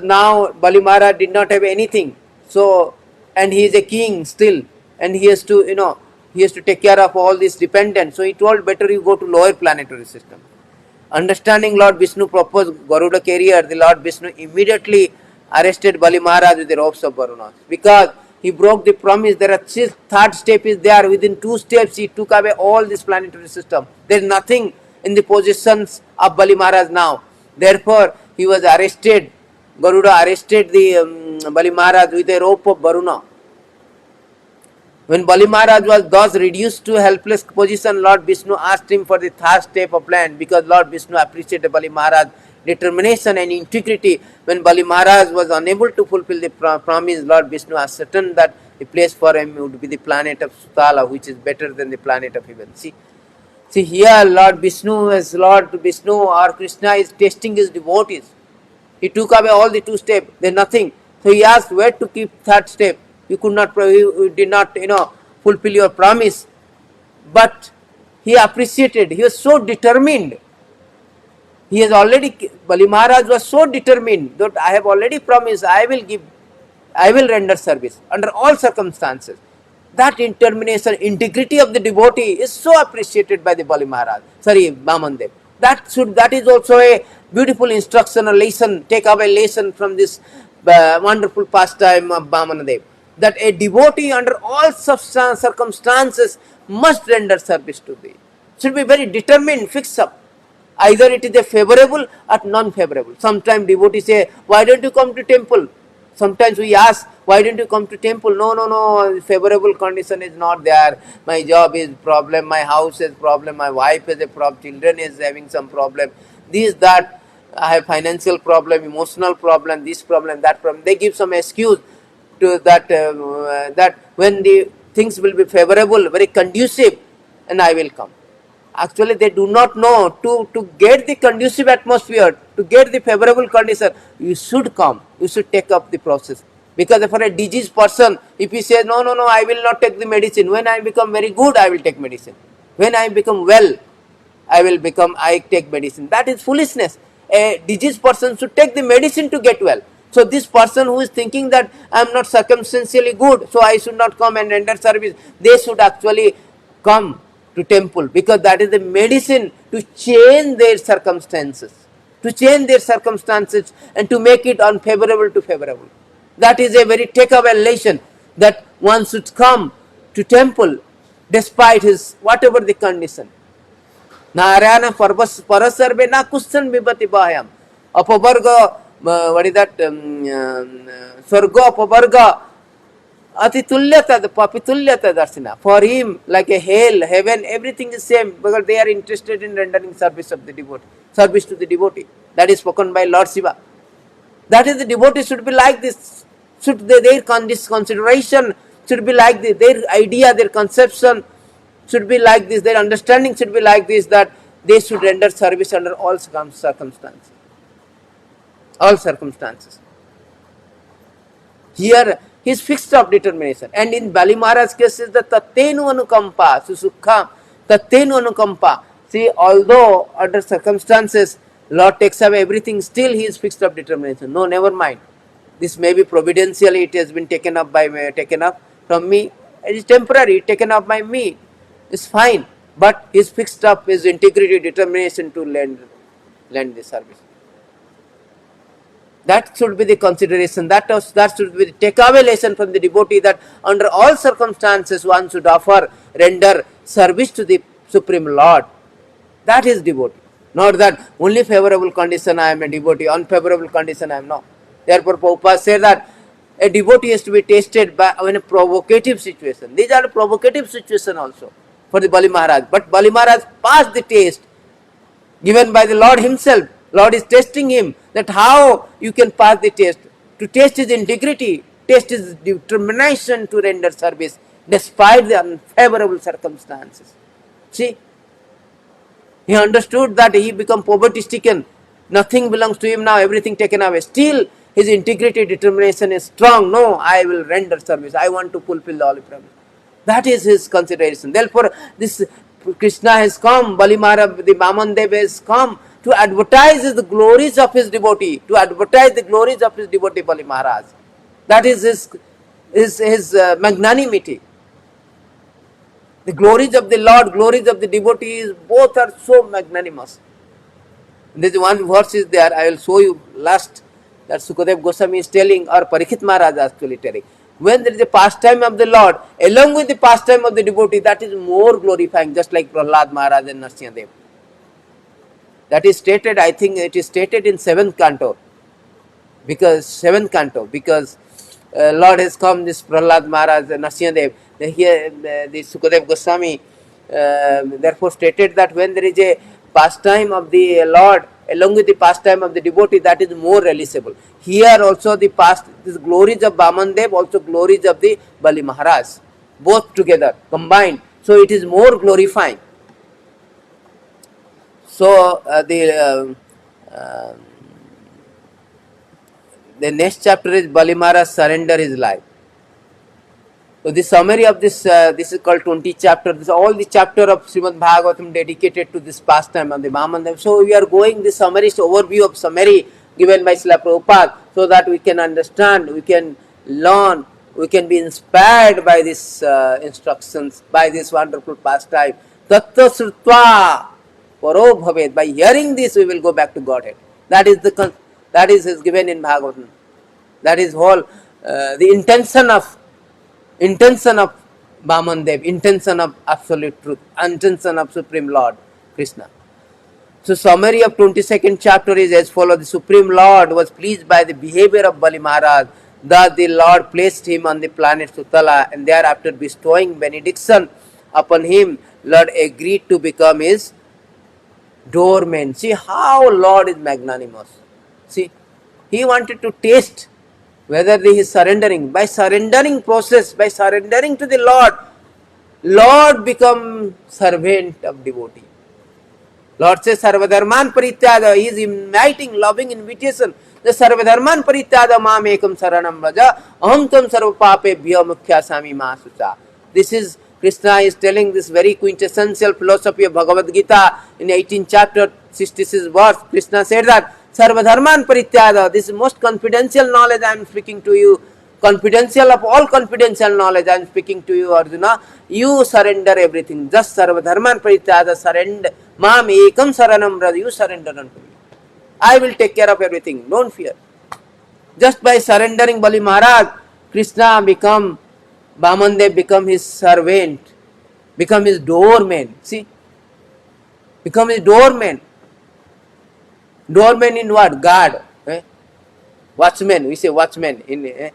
now Bali Maharaj did not have anything. So, and he is a king still, and he has to, he has to take care of all these dependents. So he told, better you go to lower planetary system. Understanding Lord Vishnu proposed Garuda carrier, the Lord Vishnu immediately arrested Bali Maharaj with the ropes of Varuna. Because he broke the promise. There are third step is there. Within 2 steps he took away all this planetary system. There is nothing in the possessions of Bali Maharaj now. Therefore he was arrested. Garuda arrested the Bali Maharaj with a rope of Varuna. When Bali Maharaj was thus reduced to helpless position, Lord Vishnu asked him for the third step of land, because Lord Vishnu appreciated Bali Maharaj's determination and integrity. When Bali Maharaj was unable to fulfill the promise, Lord Vishnu ascertained that the place for him would be the planet of Sutala, which is better than the planet of heaven. See here Lord Vishnu or Krishna is testing his devotees. He took away all the 2 steps. There is nothing. So he asked where to keep third step. You could not, you did not, fulfill your promise. But he appreciated. He was so determined. He has already, Bali Maharaj was so determined that I have already promised, I will render service under all circumstances. That determination, integrity of the devotee is so appreciated by the Bali Maharaj. Vamandev. That is also a beautiful instructional lesson, take away lesson from this wonderful pastime of Vamanadev. That a devotee under all circumstances must render service to thee. Should be very determined, fix up. Either it is a favorable or non-favorable. Sometimes devotees say, why don't you come to temple? Sometimes we ask, why don't you come to temple? No, favorable condition is not there. My job is problem, my house is problem, my wife is a problem, children is having some problem. That, I have financial problem, emotional problem, this problem, that problem. They give some excuse to that, that when the things will be favorable, very conducive, and I will come. Actually, they do not know to get the conducive atmosphere, to get the favorable condition, you should come, you should take up the process. Because for a diseased person, if he says, no, no, no, I will not take the medicine, when I become very good, I will take medicine. When I become well, I take medicine. That is foolishness. A diseased person should take the medicine to get well. So this person who is thinking that I am not circumstantially good, so I should not come and render service, they should actually come to temple, because that is the medicine to change their circumstances, and to make it unfavorable to favorable. That is a very takeaway lesson, that one should come to temple despite his whatever the condition. Narayana parasarve na kushan vibhati bahayam. Apavarga, what is that? Swarga apavarga atitulyata, the papitulyata darsina. For him, like a hell, heaven, everything is same, because they are interested in rendering service of the devotee, service to the devotee. That is spoken by Lord Shiva. That is, the devotee should be like this. Should their consideration should be like this. Their idea, their conception should be like this. Their understanding should be like this, that they should render service under all circumstances. All circumstances. Here, he is fixed of determination. And in Bali Maharaj's case, is the Tattenu Anukampa, Susukha, Tattenu Anukampa. See, although under circumstances, Lord takes away everything, still he is fixed of determination. No, never mind. This may be providentially, it has been taken up from me. It is temporary, taken up by me. It's fine. But he is fixed up his integrity, determination to lend the service. That should be the consideration. That should be the takeaway lesson from the devotee, that under all circumstances one should render service to the Supreme Lord. That is devotee. Not that only favorable condition I am a devotee, unfavorable condition I am not. Therefore, Prabhupada said that a devotee has to be tested in a provocative situation. These are provocative situations also for the Bali Maharaj. But Bali Maharaj passed the test given by the Lord himself. Lord is testing him, that how you can pass the test. To test his integrity, test his determination to render service despite the unfavorable circumstances. See, he understood that he become poverty stricken. Nothing belongs to him now, everything taken away. Still, his integrity, determination is strong. No, I will render service. I want to fulfill the holy promise. That is his consideration. Therefore, this Krishna has come, Bali Maharaj, the Vaman Dev has come to advertise the glories of his devotee, Bali Maharaj. That is his magnanimity. The glories of the Lord, glories of the devotees, both are so magnanimous. There is one verse is there, I will show you last, that Sukadev Goswami is telling, or Parikshit Maharaj actually telling. When there is a pastime of the Lord, along with the pastime of the devotee, that is more glorifying, just like Prahlad Maharaj and Narsimha Dev. That is stated, I think it is stated in 7th canto, because Lord has come, this Prahlad Maharaj and Narsimha Dev. Here the Sukadev Goswami therefore stated that when there is a pastime of the Lord along with the pastime of the devotee, that is more realizable. Here also these glories of Vaman Dev, also glories of the Bali Maharaj, both together, combined. So it is more glorifying. So the next chapter is Bali Maharaj surrender his life. So the summary of this is called 20 chapter. This is all the chapter of Srimad Bhagavatam dedicated to this pastime of the Vaman Dev. So we are going the summary, overview of summary given by Srila Prabhupada, so that we can understand, we can learn, we can be inspired by these instructions, by this wonderful pastime. Tattva srutva paro bhaved. By hearing this, we will go back to Godhead. That is given in Bhagavatam. That is whole the intention of Vaman Dev, intention of absolute truth, intention of Supreme Lord Krishna. So summary of 22nd chapter is as follows. The Supreme Lord was pleased by the behavior of Bali Maharaj. Thus the Lord placed him on the planet Sutala, and thereafter bestowing benediction upon him, Lord agreed to become his doorman. See how Lord is magnanimous. See, he wanted to taste whether he is surrendering. By surrendering process, by surrendering to the Lord, Lord become servant of devotee. Lord says, Sarvadharman Parityada. He is inviting, loving invitation. The Sarvadharman Parityada Mam Ekam Saranam Vraja Aham Tam Sarva Papebhyo Mukhya Sami Masucha. This is, Krishna is telling this very quintessential philosophy of Bhagavad Gita in 18th chapter, 66 verse. Krishna said that Sarvadharman Parityada, this is most confidential knowledge I am speaking to you. Confidential of all confidential knowledge I am speaking to you, Arjuna. You surrender everything. Just Sarvadharman Parityada, surrender. Mam Ekam Saranam Vraja, you surrender unto me. I will take care of everything. Don't fear. Just by surrendering Bali Maharaj, Krishna become, Vamandev become his servant, become his doorman. See? Become his doorman. Doorman in what? Guard. Watchman. We say watchman in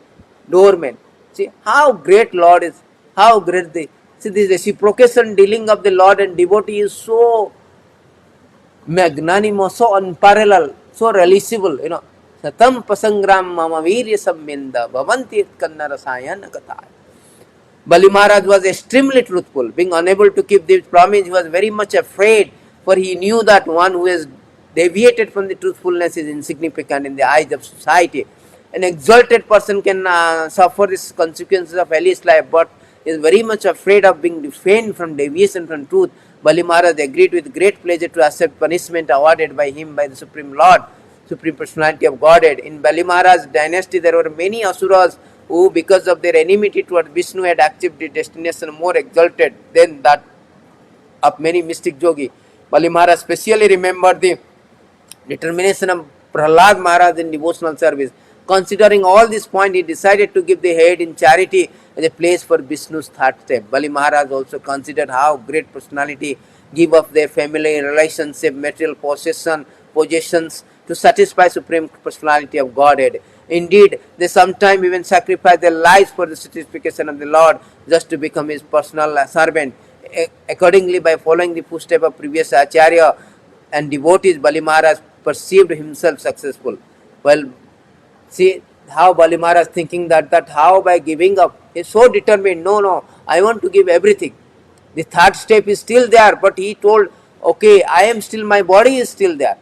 doorman. See how great Lord is. How great the. See, this reciprocation dealing of the Lord and devotee is so magnanimous, so unparalleled, so relishable, Satam pasangram mama virya sammenda bhavanti kanna rasayana kataya. Bali Maharaj was extremely truthful. Being unable to keep this promise, he was very much afraid, for he knew that one who has deviated from the truthfulness is insignificant in the eyes of society. An exalted person can suffer the consequences of hellish life, but is very much afraid of being defamed from deviation from truth. Bali Maharaj agreed with great pleasure to accept punishment awarded by him by the Supreme Lord, Supreme Personality of Godhead. In Bali Maharaj's dynasty, there were many asuras who, because of their enmity towards Vishnu, had achieved the destination more exalted than that of many mystic yogi. Bali Maharaj specially remembered the determination of Prahlad Maharaj in devotional service. Considering all this point, he decided to give the head in charity as a place for Vishnu's third step. Bali Maharaj also considered how great personality give up their family relationship, material possessions to satisfy Supreme Personality of Godhead. Indeed, they sometimes even sacrifice their lives for the satisfaction of the Lord, just to become his personal servant. Accordingly, by following the footsteps of previous Acharya and devotees, Bali Maharaj perceived himself successful. Well, see how Bali Maharaj thinking that how by giving up, he is so determined, no, I want to give everything. The third step is still there, but he told, okay, I am still, my body is still there.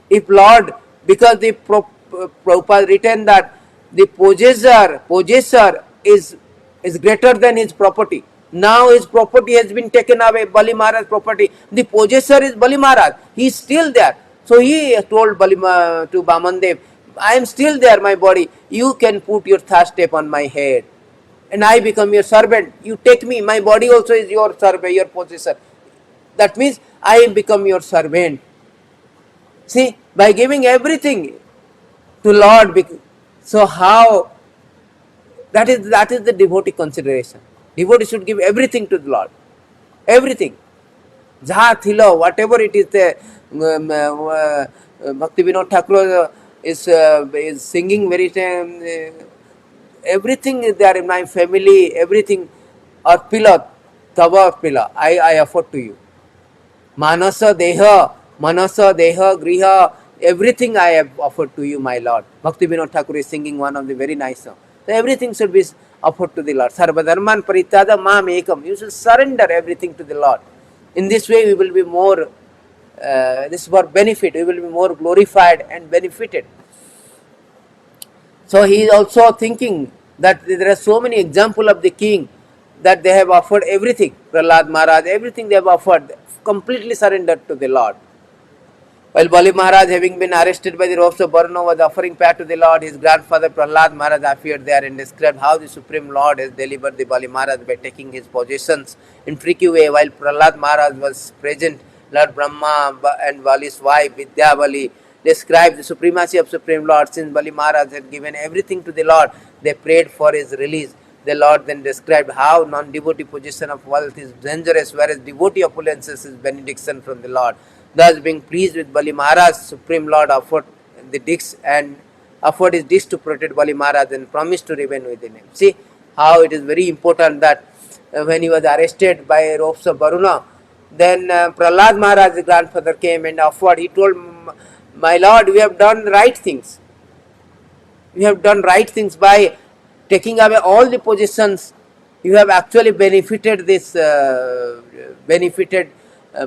If Lord, because the Prabhupada written that the possessor is greater than his property. Now his property has been taken away, Bali Maharaj's property. The possessor is Bali Maharaj. He is still there. So he told to Vamandev, I am still there, my body. You can put your third step on my head. And I become your servant. You take me, my body also is your servant, your possessor. That means I become your servant. See, by giving everything to Lord, so how, that is the devotee consideration. Devotee should give everything to the Lord. Everything. Jaha thilo, whatever it is there. Bhakti Vinod Thakur is singing very everything is there in my family, everything. Arpila, tava arpila, I offer to you. Manasa Deha, Griha, everything I have offered to you, my Lord. Bhakti Vinod Thakur is singing one of the very nice songs. So everything should be offered to the Lord. Sarvadharman Parityada Mam Ekam. You should surrender everything to the Lord. In this way, we will be more, this is for benefit, we will be more glorified and benefited. So he is also thinking that there are so many examples of the king that they have offered everything. Prahlad Maharaj, everything they have offered, completely surrendered to the Lord. While Bali Maharaj, having been arrested by the ropes of Varuna, was offering prayer to the Lord, his grandfather Prahlad Maharaj appeared there and described how the Supreme Lord has delivered the Bali Maharaj by taking his possessions in freaky way. While Prahlad Maharaj was present, Lord Brahma and Bali's wife Vidyavali described the supremacy of Supreme Lord. Since Bali Maharaj had given everything to the Lord, they prayed for his release. The Lord then described how non-devotee possession of wealth is dangerous, whereas devotee opulences is benediction from the Lord. Thus, being pleased with Bali Maharaj, Supreme Lord offered his dish to protect Bali Maharaj and promised to remain within him. See how it is very important that when he was arrested by ropes of Varuna, then Prahlad Maharaj's grandfather came and offered. He told, my Lord, we have done right things. We have done right things by taking away all the possessions you have actually benefited this,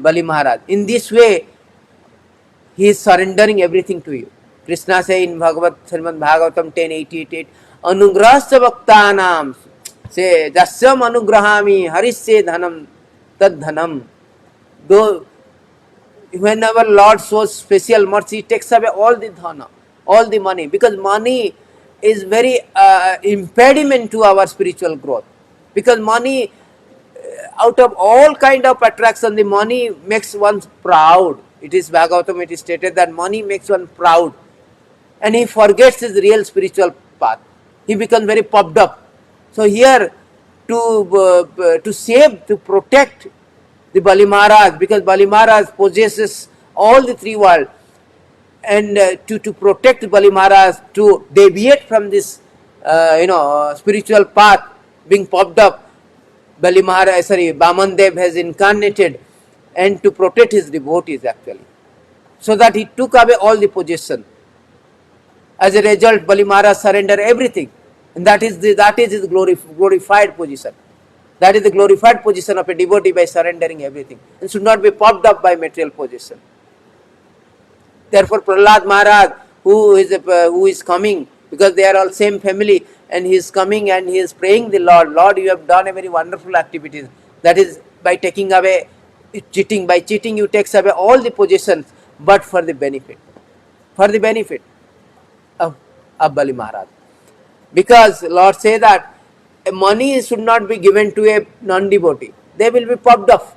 Bali Maharaj. In this way, he is surrendering everything to you. Krishna says in Srimad Bhagavatam 10:88, Anugrahasya Bhaktanam, say, Jasyam Anugrahami, Harisya Dhanam, Tad Dhanam. Though, whenever Lord shows special mercy, he takes away all the dhana, all the money, because money is very impediment to our spiritual growth. Because money, out of all kind of attraction, the money makes one proud. It is Bhagavatam, it is stated that money makes one proud, and he forgets his real spiritual path. He becomes very puffed up. So here, to save, to protect the Bali Maharaj, because Bali Maharaj possesses all the three worlds, and to protect Bali Maharaj, to deviate from this spiritual path being popped up, Bali Maharaj, Baman Dev has incarnated, and to protect his devotees actually, so that he took away all the possession. As a result, Bali Maharaj surrendered everything, and that is his glorified position. That is the glorified position of a devotee, by surrendering everything, and should not be popped up by material possession. Therefore, Prahlad Maharaj, who is coming, because they are all same family, and he is coming and he is praying the Lord, Lord, you have done a very wonderful activity. That is by taking away cheating. By cheating, you takes away all the possessions, but for the benefit of Bali Maharaj. Because Lord say that money should not be given to a non-devotee. They will be popped off.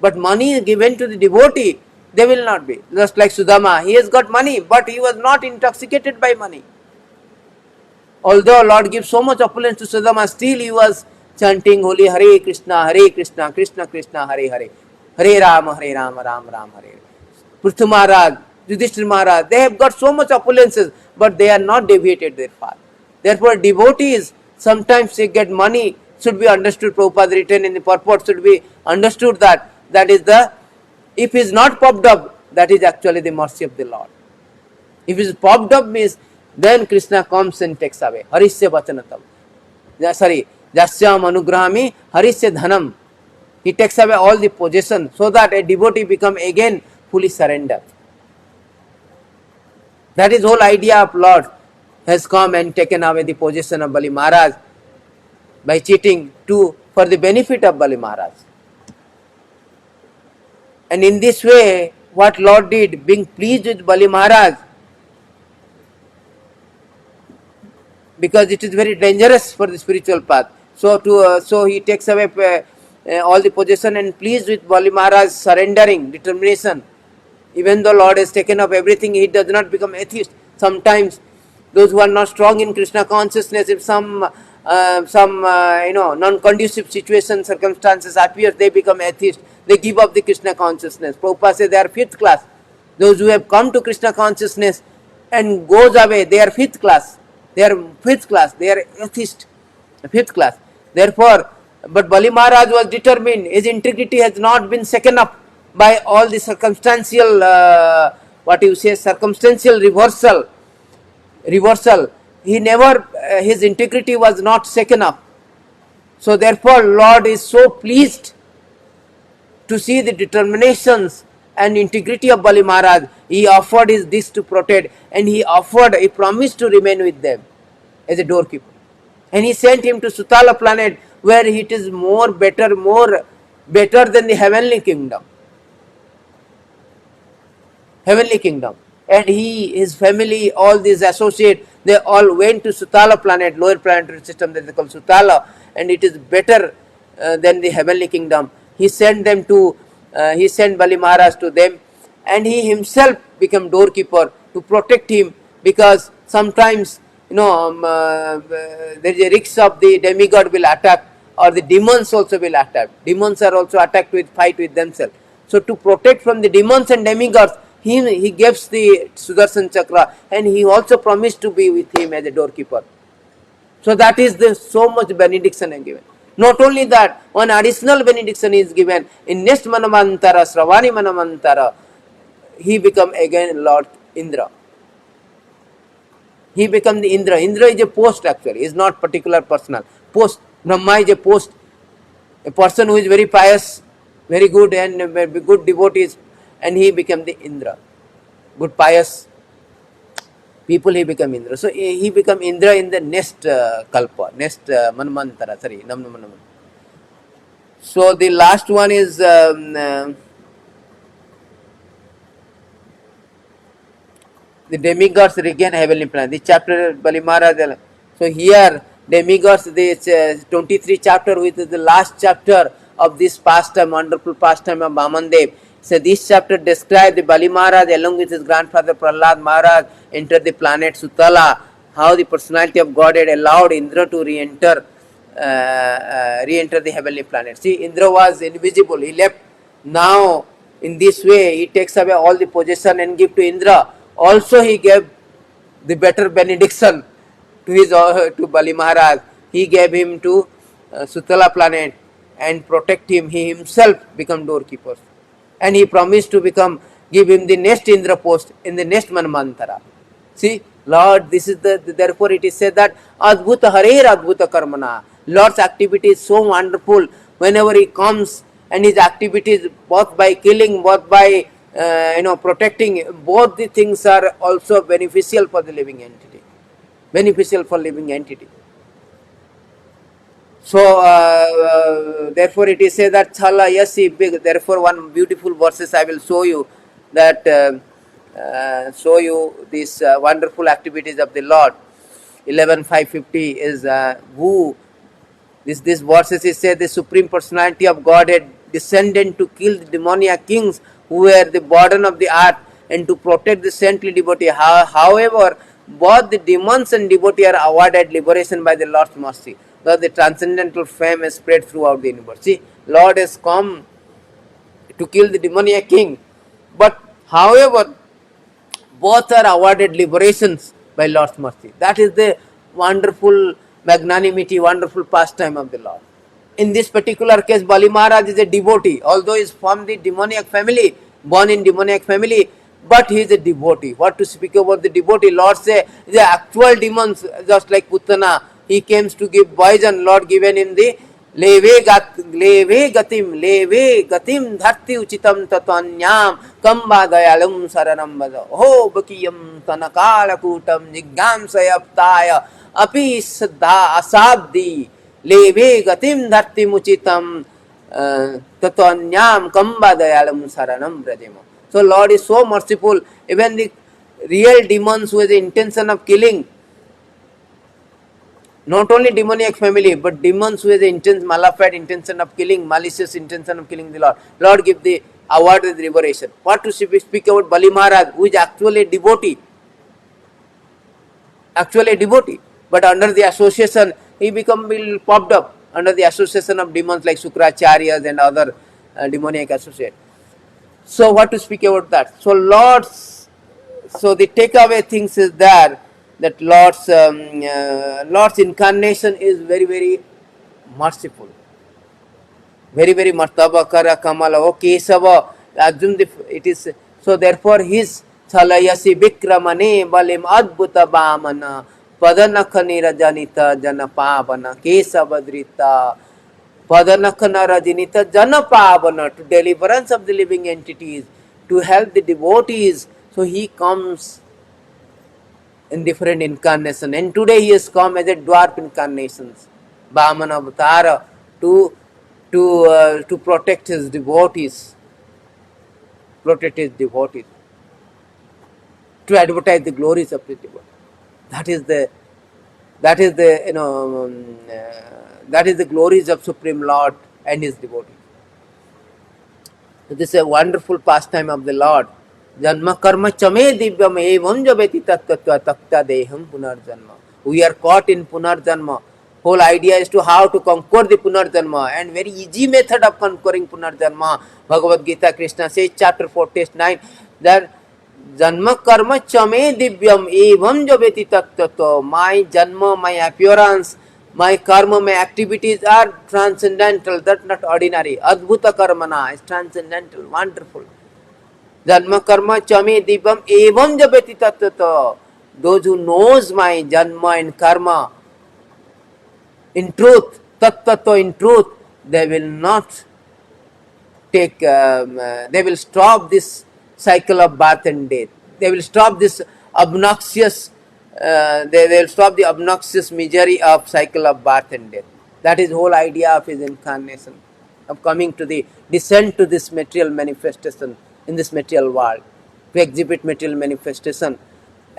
But money given to the devotee, they will not be. Just like Sudama, he has got money, but he was not intoxicated by money. Although Lord gives so much opulence to Sudama, still he was chanting holy Hare Krishna, Krishna Krishna, Hare Hare, Hare Rama, Rama Rama, Hare. Prithu Maharaj, Yudhishthira Maharaj, they have got so much opulences, but they are not deviated their path. Therefore, devotees, sometimes they get money, should be understood. Prabhupada written in the purport, should be understood that is if he is not popped up, that is actually the mercy of the Lord. If he is popped up, means then Krishna comes and takes away. Harisya Vachanatam. Jasyam Anugrahami, Harisya Dhanam. He takes away all the possession, so that a devotee become again fully surrendered. That is whole idea of Lord has come and taken away the possession of Bali Maharaj by cheating for the benefit of Bali Maharaj. And in this way, what Lord did, being pleased with Bali Maharaj, because it is very dangerous for the spiritual path. So he takes away all the possession, and pleased with Bali Maharaj's surrendering, determination. Even though Lord has taken up everything, he does not become atheist. Sometimes those who are not strong in Krishna consciousness, if some non-conducive situation, circumstances appears, they become atheist. They give up the Krishna consciousness. Prabhupada says they are fifth class. Those who have come to Krishna consciousness and goes away, they are fifth class. They are atheist, fifth class. Therefore, but Bali Maharaj was determined. His integrity has not been shaken up by all the circumstantial, circumstantial reversal. He never, his integrity was not shaken up. So therefore, Lord is so pleased to see the determinations and integrity of Bali Maharaj. He offered his this to protect, and he promised to remain with them as a doorkeeper. And he sent him to Sutala planet, where it is better than the heavenly kingdom. And his family, all these associates, they all went to Sutala planet, lower planetary system that they call Sutala, and it is better than the heavenly kingdom. He sent Bali Maharaj to them, and he himself became doorkeeper to protect him, because sometimes there is a risk of the demigod will attack, or the demons also will attack. Demons are also attacked fight with themselves. So to protect from the demons and demigods, he gives the Sudarshan Chakra, and he also promised to be with him as a doorkeeper. So that is so much benediction is given. Not only that, one additional benediction is given. In next Manamantara, Sravani Manamantara, he become again Lord Indra. He become the Indra. Indra is a post actually, is not particular personal. Post. Brahma is a post, a person who is very pious, very good and very good devotees, and he became the Indra. Good pious people, he became Indra. So he became Indra in the next kalpa, next manvantara, sorry, Nam. So the last one is the demigods regain heavenly planet. This chapter Bali Maharaj. So here demigods, this 23 chapter, which is the last chapter of this pastime, wonderful pastime of Vamandev. So this chapter describes the Bali Maharaj along with his grandfather Prahlad Maharaj entered the planet Sutala. How the personality of God had allowed Indra to re-enter the heavenly planet. See, Indra was invisible. He left. Now in this way he takes away all the possession and give to Indra. Also he gave the better benediction to his to Bali Maharaj. He gave him to Sutala planet and protect him. He himself become doorkeeper, and he promised to give him the next Indra post in the next Manvantara. See, Lord, this is therefore it is said that Adbhuta Harer Adbhuta Karmana. Lord's activity is so wonderful. Whenever he comes, and his activities both by killing, both by protecting, both the things are also beneficial for the living entity. Beneficial for living entity. So therefore it is said that Chala Yasi big. Therefore one beautiful verses I will show you, that show you these wonderful activities of the Lord. 11.550 is who this verses is said the Supreme Personality of Godhead descended to kill the demoniac kings who were the burden of the earth and to protect the saintly devotee. However, both the demons and devotee are awarded liberation by the Lord's mercy. Thus the transcendental fame is spread throughout the universe. See, Lord has come to kill the demoniac king, but however, both are awarded liberations by Lord's mercy. That is the wonderful magnanimity, wonderful pastime of the Lord. In this particular case, Bali Maharaj is a devotee, although he is from the demoniac family, born in demoniac family, but he is a devotee. What to speak about the devotee? Lord say the actual demons, just like Putana, he came to give poison. Lord given him the leve gatim dharti uchitam tatanyam kamba dayalum saranam bada ho bakiyam tanakala kutam jiggam sayaptaya api saddha asabdi leve gatim dharti uchitam tatanyam kamba dayalam saranam brajema. So Lord is so merciful. Even the real demons who has the intention of killing, not only demoniac family, but demons who has the malafide intention of killing, malicious intention of killing the Lord. Lord give the award with liberation. What to speak about Bali Maharaj, who is actually a devotee. Actually a devotee. But under the association, he popped up under the association of demons like Sukracharyas and other demoniac associates. So what to speak about that? So so the takeaway things is there, that Lord's incarnation is very, very merciful. Very, very martabakara kamala. O Kesava, assume it is, so therefore his Chalayasi Vikramane Balim Adbhuta Bhamana Padanakha Nirajanita Janapavana Kesavadrita Padanakha Nirajanita Janapavana, to deliverance of the living entities, to help the devotees. So he comes in different incarnations, and today he has come as a dwarf incarnations, Bhamana Avatara, to protect his devotees, to advertise the glories of the devotee. That is the glories of Supreme Lord and his devotees. So this is a wonderful pastime of the Lord. Janma karma chame divyam evam jabeti tattva takta deham punarjanma. We are caught in punarjanma. Whole idea is to how to conquer the punarjanma, and very easy method of conquering punarjanma. Bhagavad Gita, Krishna says, chapter 4, text 9, that Janma karma chame divyam evam jabeti tattva. My janma, my appearance, my karma, my activities are transcendental, that's not ordinary. Adbhuta karmana is transcendental, wonderful. Janma karma chame divyam evam jabeti tattva. Those who knows my janma and karma in truth, tattva in truth, they will not they will stop this cycle of birth and death. They will stop this obnoxious, they will stop the obnoxious misery of cycle of birth and death. That is the whole idea of his incarnation, of coming to the descent to this material manifestation in this material world, to exhibit material manifestation.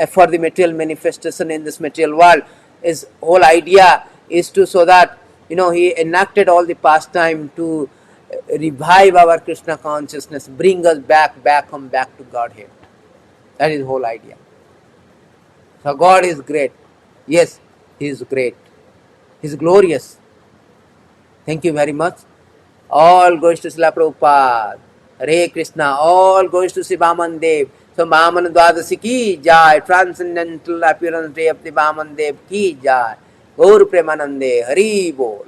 For the material manifestation in this material world, his whole idea is to, so that he enacted all the pastime to revive our Krishna consciousness, bring us back home, back to Godhead. That is the whole idea. So God is great. Yes, He is great. He is glorious. Thank you very much. All goes to Srila Prabhupada. Hare Krishna. All goes to Sri Vaman Dev. So Vaman Dwadasi ki jai. Transcendental appearance day of the Vaman Dev ki jai. Gaur Premanande. Hari Bol.